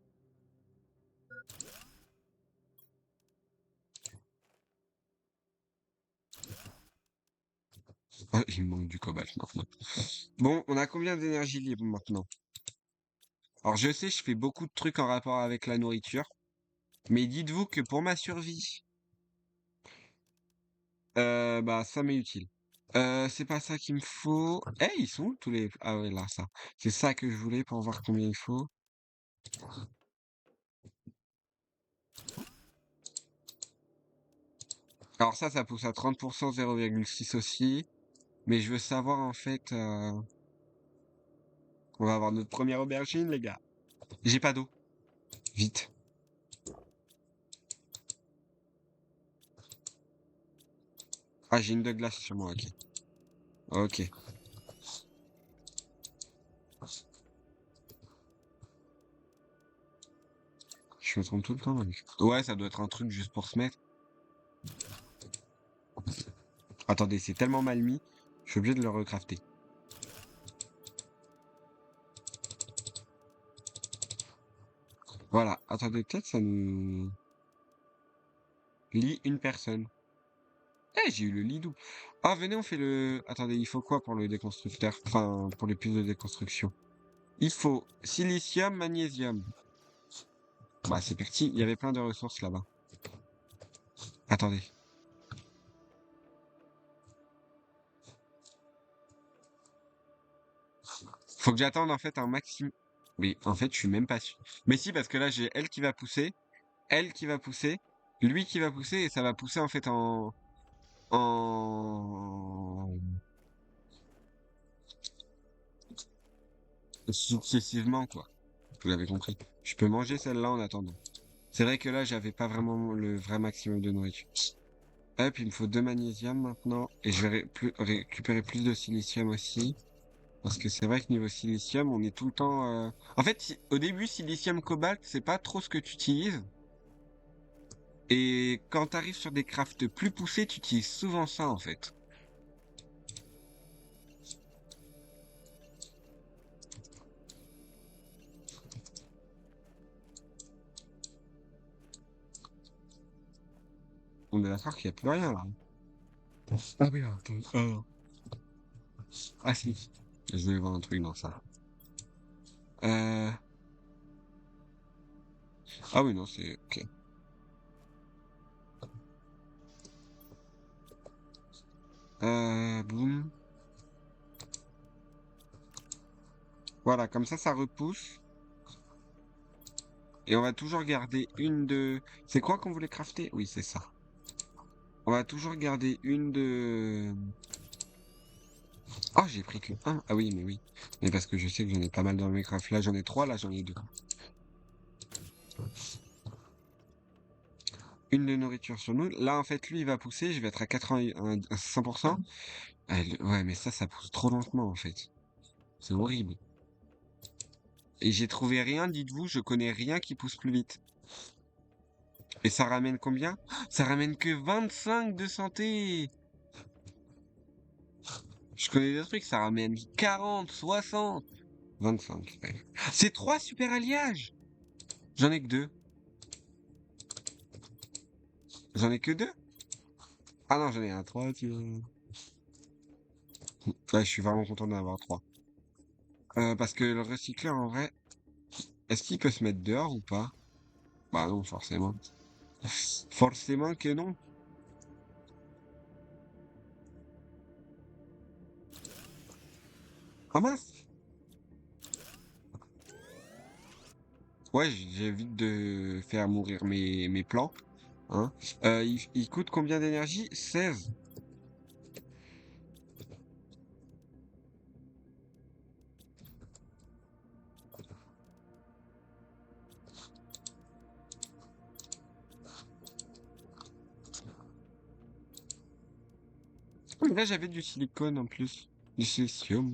Oh, il me manque du cobalt maintenant. Bon, on a combien d'énergie libre maintenant? Alors je sais, je fais beaucoup de trucs en rapport avec la nourriture, mais dites-vous que pour ma survie, bah ça m'est utile. C'est pas ça qu'il me faut. Eh, ils sont où tous les... Ah ouais, là, ça. C'est ça que je voulais pour voir combien il faut. Alors ça pousse à 30%, 0,6 aussi. Mais je veux savoir en fait... On va avoir notre première aubergine, les gars. J'ai pas d'eau. Vite. Ah, j'ai une de glace sur moi, ok. Ok. Je me trompe tout le temps, mec. Ouais, ça doit être un truc juste pour se mettre. Attendez, c'est tellement mal mis. Je suis obligé de le recrafter. Voilà. Attendez, peut-être ça nous lie une personne. Eh, j'ai eu le lit double. Ah, venez, on fait le... Attendez, il faut quoi pour le déconstructeur? Enfin, pour les puces de déconstruction. Il faut silicium, magnésium. Bah, c'est parti. Il y avait plein de ressources là-bas. Attendez. Faut que j'attende en fait un maximum. Mais en fait, je suis même pas sûr. Mais si, parce que là, j'ai elle qui va pousser, elle qui va pousser, lui qui va pousser, et ça va pousser en fait en successivement, quoi. Vous l'avez compris. Je peux manger celle-là en attendant. C'est vrai que là, j'avais pas vraiment le vrai maximum de nourriture. Hop, il me faut 2 magnésium maintenant. Et je vais récupérer plus de silicium aussi. Parce que c'est vrai que niveau silicium, on est tout le temps... En fait, au début, silicium, cobalt, c'est pas trop ce que tu utilises. Et quand t'arrives sur des crafts plus poussés, tu utilises souvent ça, en fait. On est d'accord qu'il n'y a plus rien, là. Ah oui, attends. Ah si. Je voulais voir un truc dans ça. Euh... Ah oui, non, c'est... Ok. Boum. Voilà, comme ça repousse. Et on va toujours garder une de... C'est quoi qu'on voulait crafter? Oui, c'est ça. On va toujours garder une de... Oh, j'ai pris que un. Ah oui, mais oui. Mais parce que je sais que j'en ai pas mal dans mes crafts. Là, j'en ai 3, là, j'en ai 2. Une de nourriture sur nous. Là, en fait, lui, il va pousser. Je vais être à 80, à 100%. Ouais, mais ça pousse trop lentement, en fait. C'est horrible. Et j'ai trouvé rien, dites-vous, je connais rien qui pousse plus vite. Et ça ramène combien? Ça ramène que 25 de santé. Je connais des trucs, ça ramène 40, 60. 25. Ouais. C'est 3 super alliages. J'en ai que 2. J'en ai que 2. Ah non, j'en ai un 3. Ouais, je suis vraiment content d'en avoir 3. Parce que le recycleur, en vrai, est-ce qu'il peut se mettre dehors ou pas? Bah non, forcément. Forcément que non. Ah mince. Ouais, j'évite de faire mourir mes plans. Hein. Il coûte combien d'énergie? 16. Oh, mais là, j'avais du silicone en plus. Du silicium.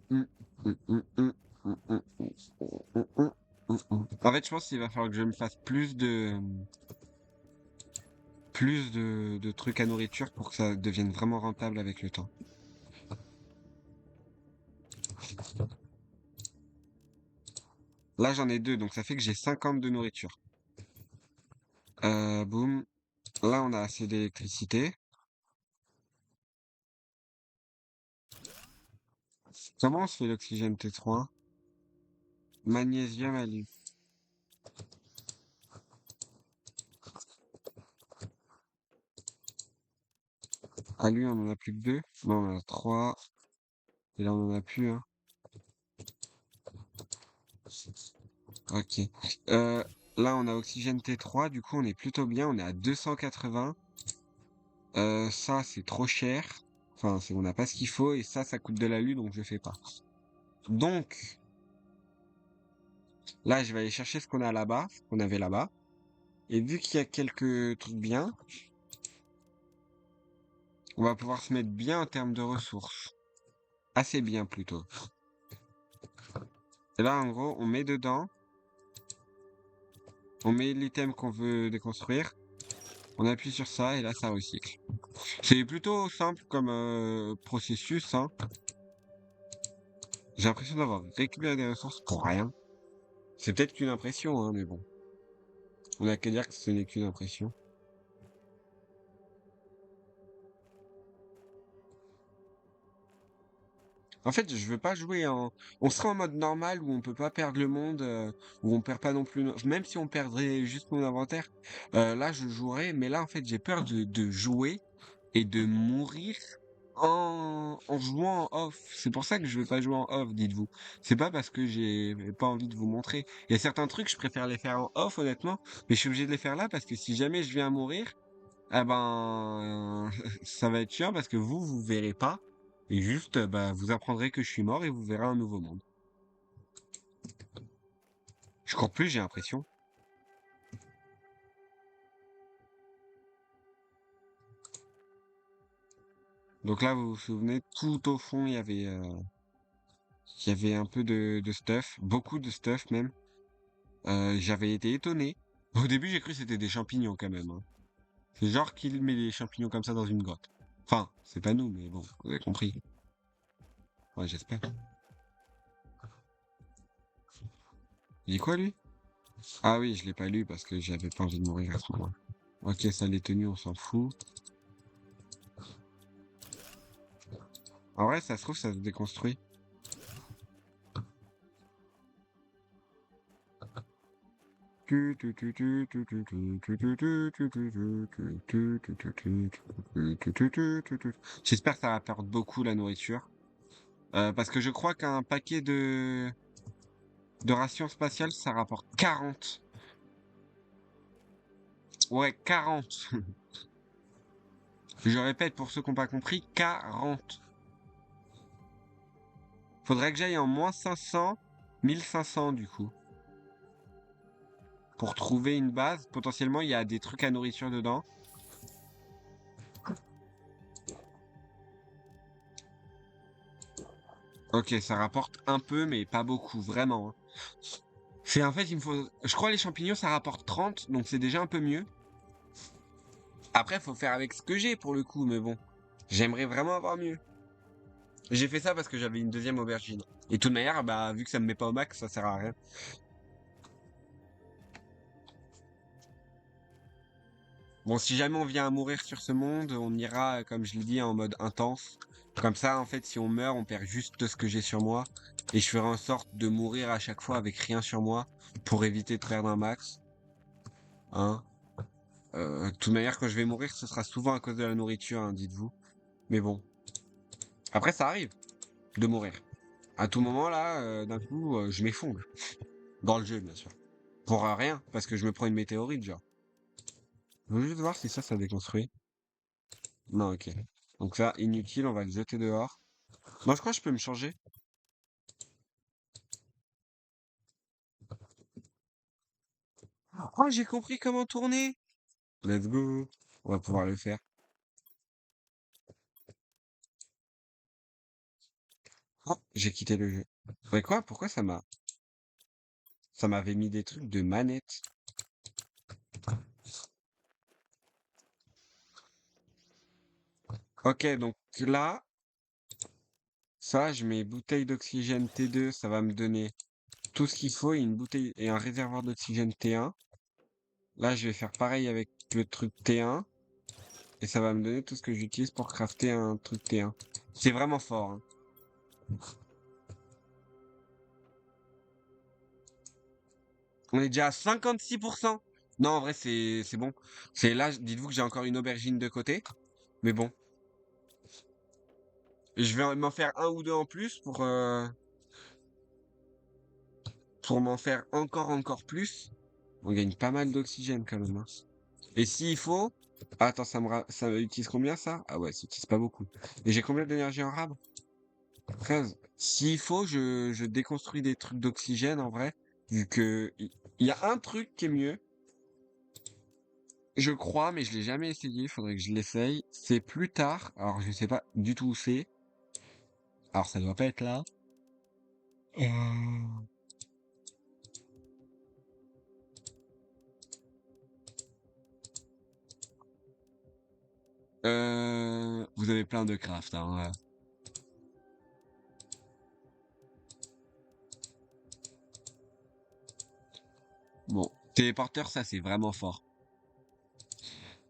Mm, mm, mm, mm, mm, mm, mm, mm, En fait, je pense qu'il va falloir que je me fasse plus de trucs à nourriture pour que ça devienne vraiment rentable avec le temps. Là, j'en ai 2, donc ça fait que j'ai 50 de nourriture. Boum. Là, on a assez d'électricité. Comment on se fait l'oxygène T3? Magnésium alu. Alu, on en a plus que 2. Non, on en a 3. Et là, on en a plus, hein. Ok. Euh, Là, on a oxygène T3. Du coup, on est plutôt bien. On est à 280. Ça, c'est trop cher. Enfin, on n'a pas ce qu'il faut. Et ça coûte de l'alu, donc je fais pas. Donc, là, je vais aller chercher ce qu'on a là-bas, ce qu'on avait là-bas. Et vu qu'il y a quelques trucs bien, on va pouvoir se mettre bien en termes de ressources. Assez bien, plutôt. Et là, en gros, on met dedans. On met l'item qu'on veut déconstruire. On appuie sur ça et là, ça recycle. C'est plutôt simple comme processus, hein. J'ai l'impression d'avoir récupéré des ressources pour rien. C'est peut-être qu'une impression, hein, mais bon. On n'a qu'à dire que ce n'est qu'une impression. En fait, je veux pas jouer en... On serait en mode normal où on peut pas perdre le monde, où on perd pas non plus... Même si on perdrait juste mon inventaire, là je jouerais, mais là en fait j'ai peur de jouer et de mourir en jouant en off. C'est pour ça que je veux pas jouer en off, dites-vous. C'est pas parce que j'ai pas envie de vous montrer. Il y a certains trucs, je préfère les faire en off, honnêtement, mais je suis obligé de les faire là parce que si jamais je viens à mourir, ah ben, ça va être chiant parce que vous verrez pas. Et juste, bah, vous apprendrez que je suis mort et vous verrez un nouveau monde. Je cours plus, j'ai l'impression. Donc là, vous vous souvenez, tout au fond, il y avait un peu de stuff, beaucoup de stuff même. J'avais été étonné. Au début, j'ai cru que c'était des champignons quand même, hein. C'est genre qu'il met des champignons comme ça dans une grotte. Enfin, c'est pas nous, mais bon, vous avez compris. Ouais, j'espère. Il dit quoi, lui? Ah oui, je l'ai pas lu parce que j'avais pas envie de mourir à ce moment-là. Ok, ça les tenues, on s'en fout. En vrai, ça se trouve, ça se déconstruit. J'espère que ça rapporte beaucoup la nourriture. Parce que je crois qu'un paquet de rations spatiales, ça rapporte 40. Ouais, 40. Je répète pour ceux qui n'ont pas compris, 40. Faudrait que j'aille en moins 500, 1500 du coup. Pour trouver une base. Potentiellement, il y a des trucs à nourriture dedans. Ok, ça rapporte un peu, mais pas beaucoup, vraiment, hein. C'est en fait, il me faut. Je crois les champignons, ça rapporte 30, donc c'est déjà un peu mieux. Après, faut faire avec ce que j'ai pour le coup, mais bon. J'aimerais vraiment avoir mieux. J'ai fait ça parce que j'avais une deuxième aubergine. Et de toute manière, bah, vu que ça me met pas au max, ça sert à rien. Bon, si jamais on vient à mourir sur ce monde, on ira, comme je l'ai dit, en mode intense. Comme ça, en fait, si on meurt, on perd juste ce que j'ai sur moi. Et je ferai en sorte de mourir à chaque fois avec rien sur moi pour éviter de perdre un max. Hein. De toute manière, quand je vais mourir, ce sera souvent à cause de la nourriture, hein, dites-vous. Mais bon. Après, ça arrive de mourir. À tout moment, là, d'un coup, je m'effondre. Dans le jeu, bien sûr. Pour rien, parce que je me prends une météorite, genre. Je veux juste voir si ça déconstruit. Non, ok. Donc ça, inutile, on va le jeter dehors. Moi, je crois que je peux me changer. Oh, j'ai compris comment tourner. Let's go. On va pouvoir le faire. Oh, j'ai quitté le jeu. Ouais, quoi? Pourquoi ça m'avait mis des trucs de manette? Ok, donc là, ça, je mets bouteille d'oxygène T2, ça va me donner tout ce qu'il faut et une bouteille et un réservoir d'oxygène T1. Là, je vais faire pareil avec le truc T1 et ça va me donner tout ce que j'utilise pour crafter un truc T1. C'est vraiment fort, hein. On est déjà à 56%. Non, en vrai, c'est bon. C'est là, dites-vous que j'ai encore une aubergine de côté. Mais bon, je vais m'en faire un ou deux en plus pour m'en faire encore plus. On gagne pas mal d'oxygène quand même, hein. Et s'il faut... Attends, ça utilise combien ça? Ah ouais, ça utilise pas beaucoup. Et j'ai combien d'énergie en rab? 13. S'il faut, je déconstruis des trucs d'oxygène en vrai. Vu que il y a un truc qui est mieux. Je crois, mais je l'ai jamais essayé. Faudrait que je l'essaye. C'est plus tard. Alors, je sais pas du tout où c'est. Alors, ça doit pas être là. Euh, vous avez plein de craft, hein. Bon, téléporteur, ça c'est vraiment fort.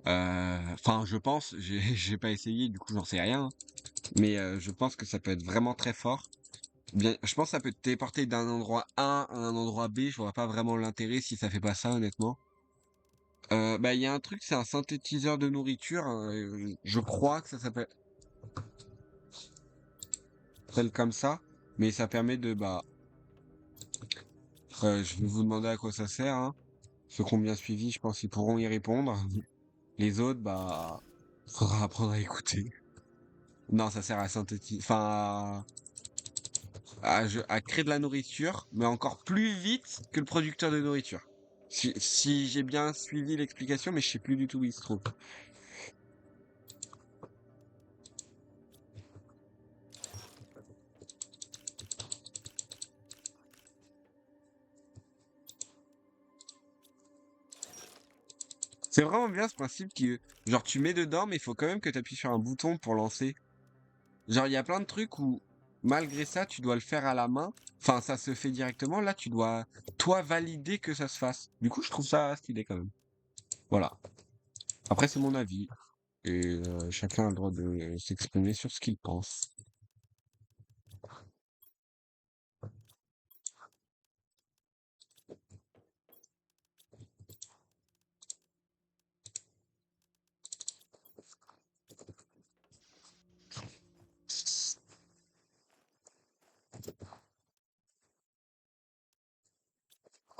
Enfin, je pense, j'ai pas essayé, du coup j'en sais rien, hein. Mais je pense que ça peut être vraiment très fort. Bien, je pense que ça peut te téléporter d'un endroit A à un endroit B. Je vois pas vraiment l'intérêt si ça fait pas ça, honnêtement. Bah, il y a un truc, c'est un synthétiseur de nourriture, hein, je crois que ça s'appelle comme ça, mais ça permet de, bah, je vais vous demander à quoi ça sert, hein. Ceux qui ont bien suivi, je pense qu'ils pourront y répondre. Les autres, bah, faudra apprendre à écouter. Non, ça sert à synthétiser, enfin, à créer de la nourriture, mais encore plus vite que le producteur de nourriture. Si j'ai bien suivi l'explication, mais je sais plus du tout où il se trouve. C'est vraiment bien ce principe qui, genre, tu mets dedans, mais il faut quand même que tu appuies sur un bouton pour lancer. Genre, il y a plein de trucs où, malgré ça, tu dois le faire à la main. Enfin, ça se fait directement. Là, tu dois, toi, valider que ça se fasse. Du coup, je trouve ça stylé quand même. Voilà. Après, c'est mon avis. Et chacun a le droit de s'exprimer sur ce qu'il pense.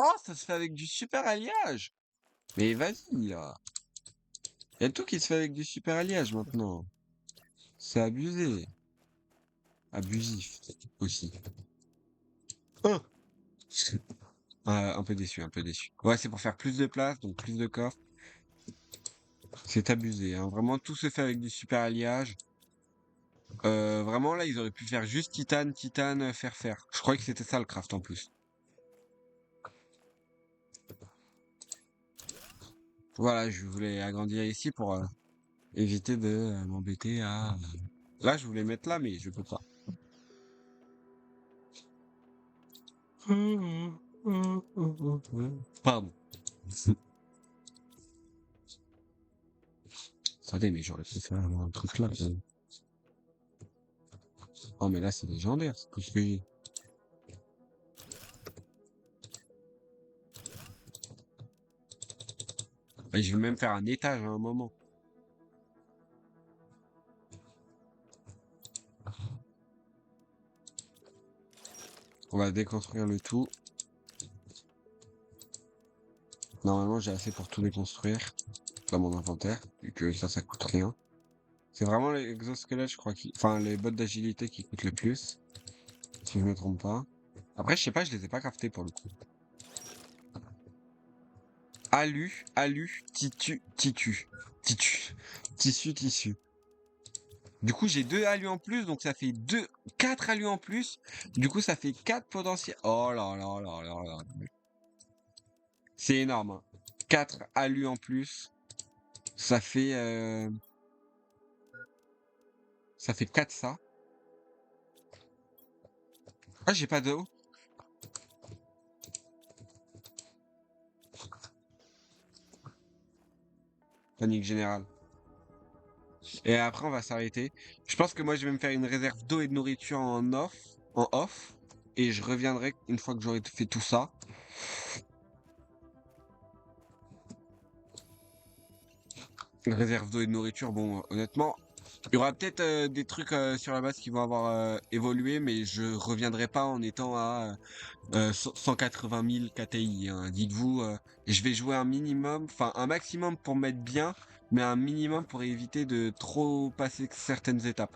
Oh, ça se fait avec du super alliage. Mais vas-y, là. Y a tout qui se fait avec du super alliage maintenant. C'est abusé. Abusif aussi. Oh. Un peu déçu, un peu déçu. Ouais, c'est pour faire plus de place, donc plus de coffres. C'est abusé, hein. Vraiment, tout se fait avec du super alliage. Vraiment, là, ils auraient pu faire juste titane, titane, fer. Je croyais que c'était ça le craft en plus. Voilà, je voulais agrandir ici pour éviter de m'embêter à... Là, je voulais mettre là, mais je peux pas. Pardon. Attendez, mais j'aurais pu faire un truc là. Oh, mais là, c'est légendaire, c'est tout ce que j'ai. Et je vais même faire un étage à un moment. On va déconstruire le tout. Normalement, j'ai assez pour tout déconstruire dans mon inventaire, vu que ça coûte rien. C'est vraiment les exosquelettes, je crois, enfin, les bottes d'agilité qui coûtent le plus, si je me trompe pas. Après, je sais pas, je les ai pas craftés pour le coup. Tissu. Du coup, j'ai 2 alus en plus, donc ça fait 4 alus en plus. Du coup, ça fait 4 potentiels. Oh là là là là là. C'est énorme, hein. 4 alus en plus. Ça fait, ça fait 4 ça. Ah, j'ai pas d'eau. Panique générale. Et après, on va s'arrêter. Je pense que moi, je vais me faire une réserve d'eau et de nourriture en off. Et je reviendrai une fois que j'aurai fait tout ça. Une réserve d'eau et de nourriture, bon, honnêtement, il y aura peut-être des trucs sur la base qui vont avoir évolué, mais je reviendrai pas en étant à 180 000 KTI, hein. Dites-vous, je vais jouer un minimum, enfin un maximum pour mettre bien, mais un minimum pour éviter de trop passer certaines étapes.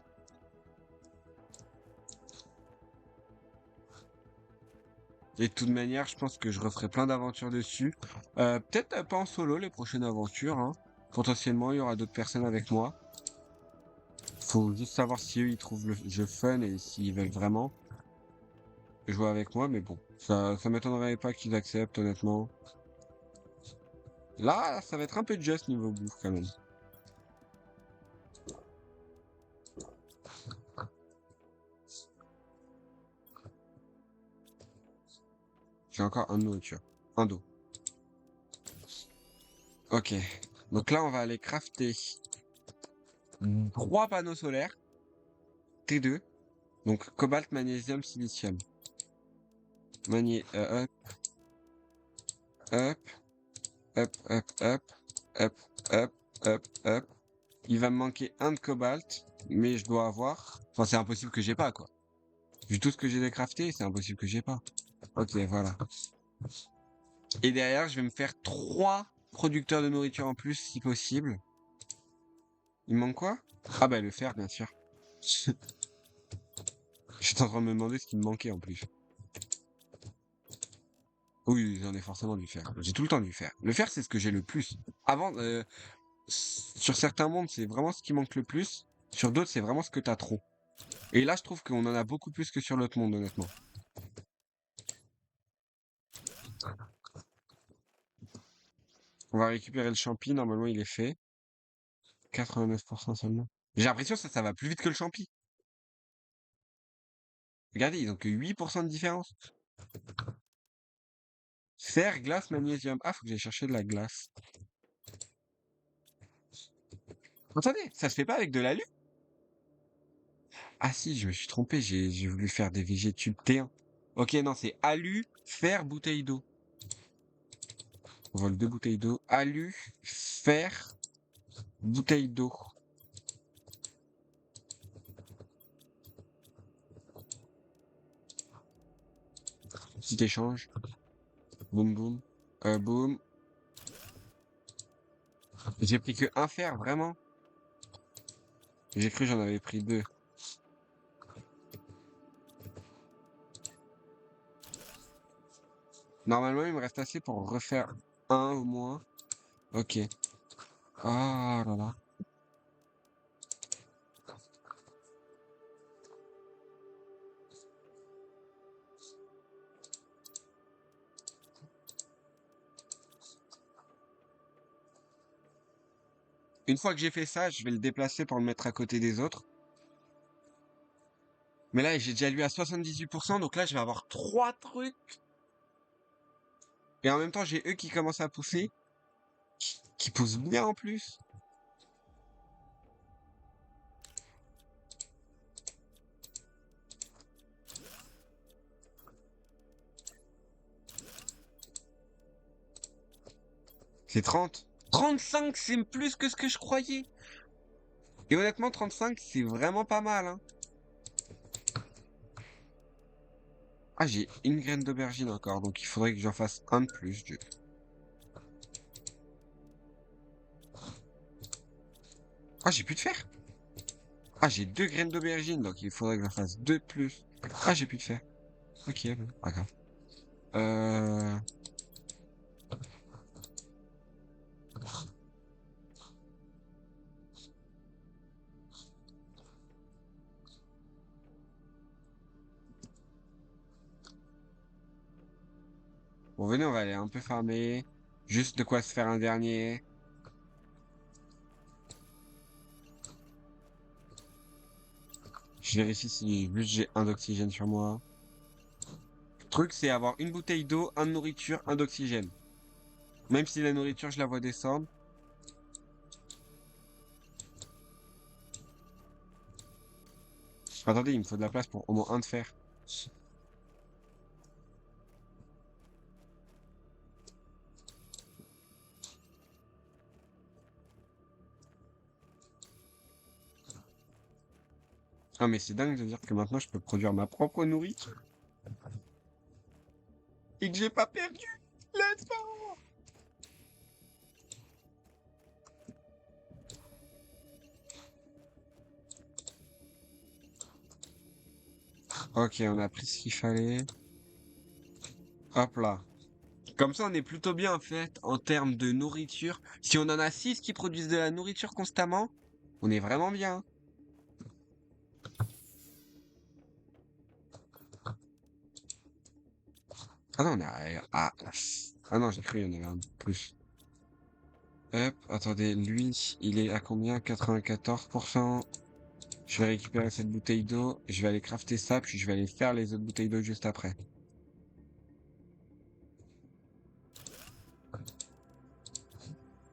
Et de toute manière, je pense que je referai plein d'aventures dessus. Peut-être pas en solo les prochaines aventures, hein. Potentiellement, il y aura d'autres personnes avec moi. Faut juste savoir si eux ils trouvent le jeu fun et s'ils veulent vraiment jouer avec moi, mais bon, ça m'étonnerait pas qu'ils acceptent, honnêtement. Là, ça va être un peu juste niveau bouffe quand même. J'ai encore un de nourriture. Un d'eau. Ok. Donc là, on va aller crafter 3 panneaux solaires. T2. Donc cobalt, magnésium, silicium. Hop, hop, hop, hop, hop, hop, hop, hop, hop. Il va me manquer un de cobalt, mais je dois avoir... Enfin, c'est impossible que j'ai pas, quoi. Vu tout ce que j'ai décrafté, c'est impossible que j'ai pas. Ok, voilà. Et derrière, je vais me faire 3 producteurs de nourriture en plus, si possible. Il me manque quoi? Ah bah le fer, bien sûr. J'étais en train de me demander ce qui me manquait en plus. Oui, j'en ai forcément du fer. J'ai tout le temps du fer. Le fer, c'est ce que j'ai le plus. Avant, sur certains mondes, c'est vraiment ce qui manque le plus. Sur d'autres, c'est vraiment ce que t'as trop. Et là, je trouve qu'on en a beaucoup plus que sur l'autre monde, honnêtement. On va récupérer le champi, normalement il est fait. 89% seulement. J'ai l'impression que ça va plus vite que le champi. Regardez, ils ont que 8% de différence. Fer, glace, magnésium. Ah, faut que j'aille chercher de la glace. Attendez, ça se fait pas avec de l'alu? Ah si, je me suis trompé, j'ai voulu faire des végétubes T1. Ok, non, c'est alu, fer, bouteille d'eau. On vole 2 bouteilles d'eau. Alu, fer, bouteille d'eau. Petit échange. Boum, boum. Boum. J'ai pris que un fer, vraiment? J'ai cru que j'en avais pris deux. Normalement, il me reste assez pour refaire un au moins. Ok. Ah là là. Une fois que j'ai fait ça, je vais le déplacer pour le mettre à côté des autres. Mais là, j'ai déjà lu à 78%, donc là, je vais avoir trois trucs. Et en même temps, j'ai eux qui commencent à pousser, qui poussent bien en plus. C'est 30. 35, c'est plus que ce que je croyais. Et honnêtement, 35, c'est vraiment pas mal, hein. Ah, j'ai une graine d'aubergine encore, donc il faudrait que j'en fasse un de plus. Ah, j'ai plus de fer. Ah, j'ai deux graines d'aubergine, donc il faudrait que j'en fasse deux de plus. Ah, j'ai plus de fer. Ok, bon, pas grave. Euh... Bon, venez, on va aller un peu farmer. Juste de quoi se faire un dernier. Je vérifie si juste j'ai un d'oxygène sur moi. Le truc, c'est avoir une bouteille d'eau, un de nourriture, un d'oxygène. Même si la nourriture, je la vois descendre. Attendez, il me faut de la place pour au moins un de fer. Ah, mais c'est dingue de dire que maintenant, je peux produire ma propre nourriture. Et que j'ai pas perdu. Let's go! Ok, on a pris ce qu'il fallait. Hop là. Comme ça, on est plutôt bien en fait en termes de nourriture. Si on en a 6 qui produisent de la nourriture constamment, on est vraiment bien. Ah non, on est ah non, j'ai cru qu'il y en avait un de plus. Hop, attendez, lui, il est à combien? 94%. Je vais récupérer cette bouteille d'eau, je vais aller crafter ça, puis je vais aller faire les autres bouteilles d'eau juste après.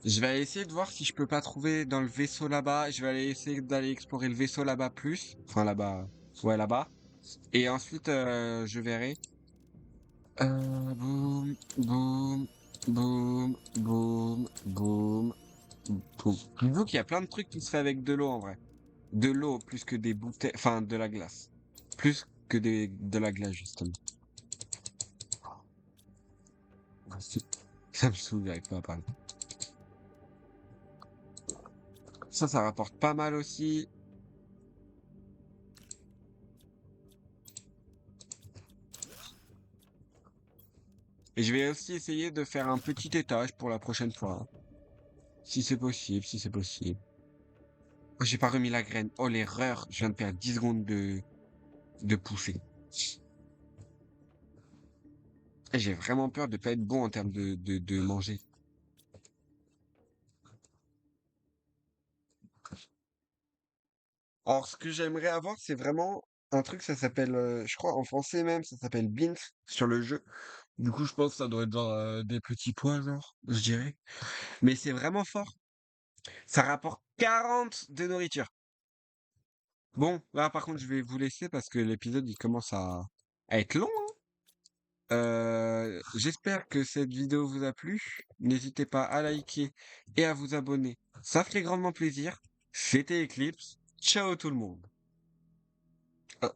Je vais aller essayer de voir si je peux pas trouver dans le vaisseau là-bas. Je vais aller essayer d'aller explorer le vaisseau là-bas plus. Enfin là-bas. Ouais, là-bas. Et ensuite, je verrai. Boum, boum, boum, boum, boum, boum. J'avoue qu'il y a plein de trucs qui se fait avec de l'eau en vrai. De l'eau plus que des bouteilles. Enfin, de la glace. Plus que de la glace, justement. Ça me saoule, j'arrive pas à parler. Ça rapporte pas mal aussi. Et je vais aussi essayer de faire un petit étage pour la prochaine fois. Si c'est possible, si c'est possible. Oh, j'ai pas remis la graine. Oh, l'erreur. Je viens de perdre 10 secondes de poussée. Et j'ai vraiment peur de pas être bon en termes de manger. Alors, ce que j'aimerais avoir, c'est vraiment un truc, ça s'appelle, je crois en français même, ça s'appelle beans sur le jeu. Du coup, je pense que ça doit être genre des petits pois, genre, je dirais. Mais c'est vraiment fort. Ça rapporte 40 de nourriture. Bon, là, par contre, je vais vous laisser parce que l'épisode, il commence à être long, hein. J'espère que cette vidéo vous a plu. N'hésitez pas à liker et à vous abonner. Ça ferait grandement plaisir. C'était Eclipse. Ciao tout le monde. Ah,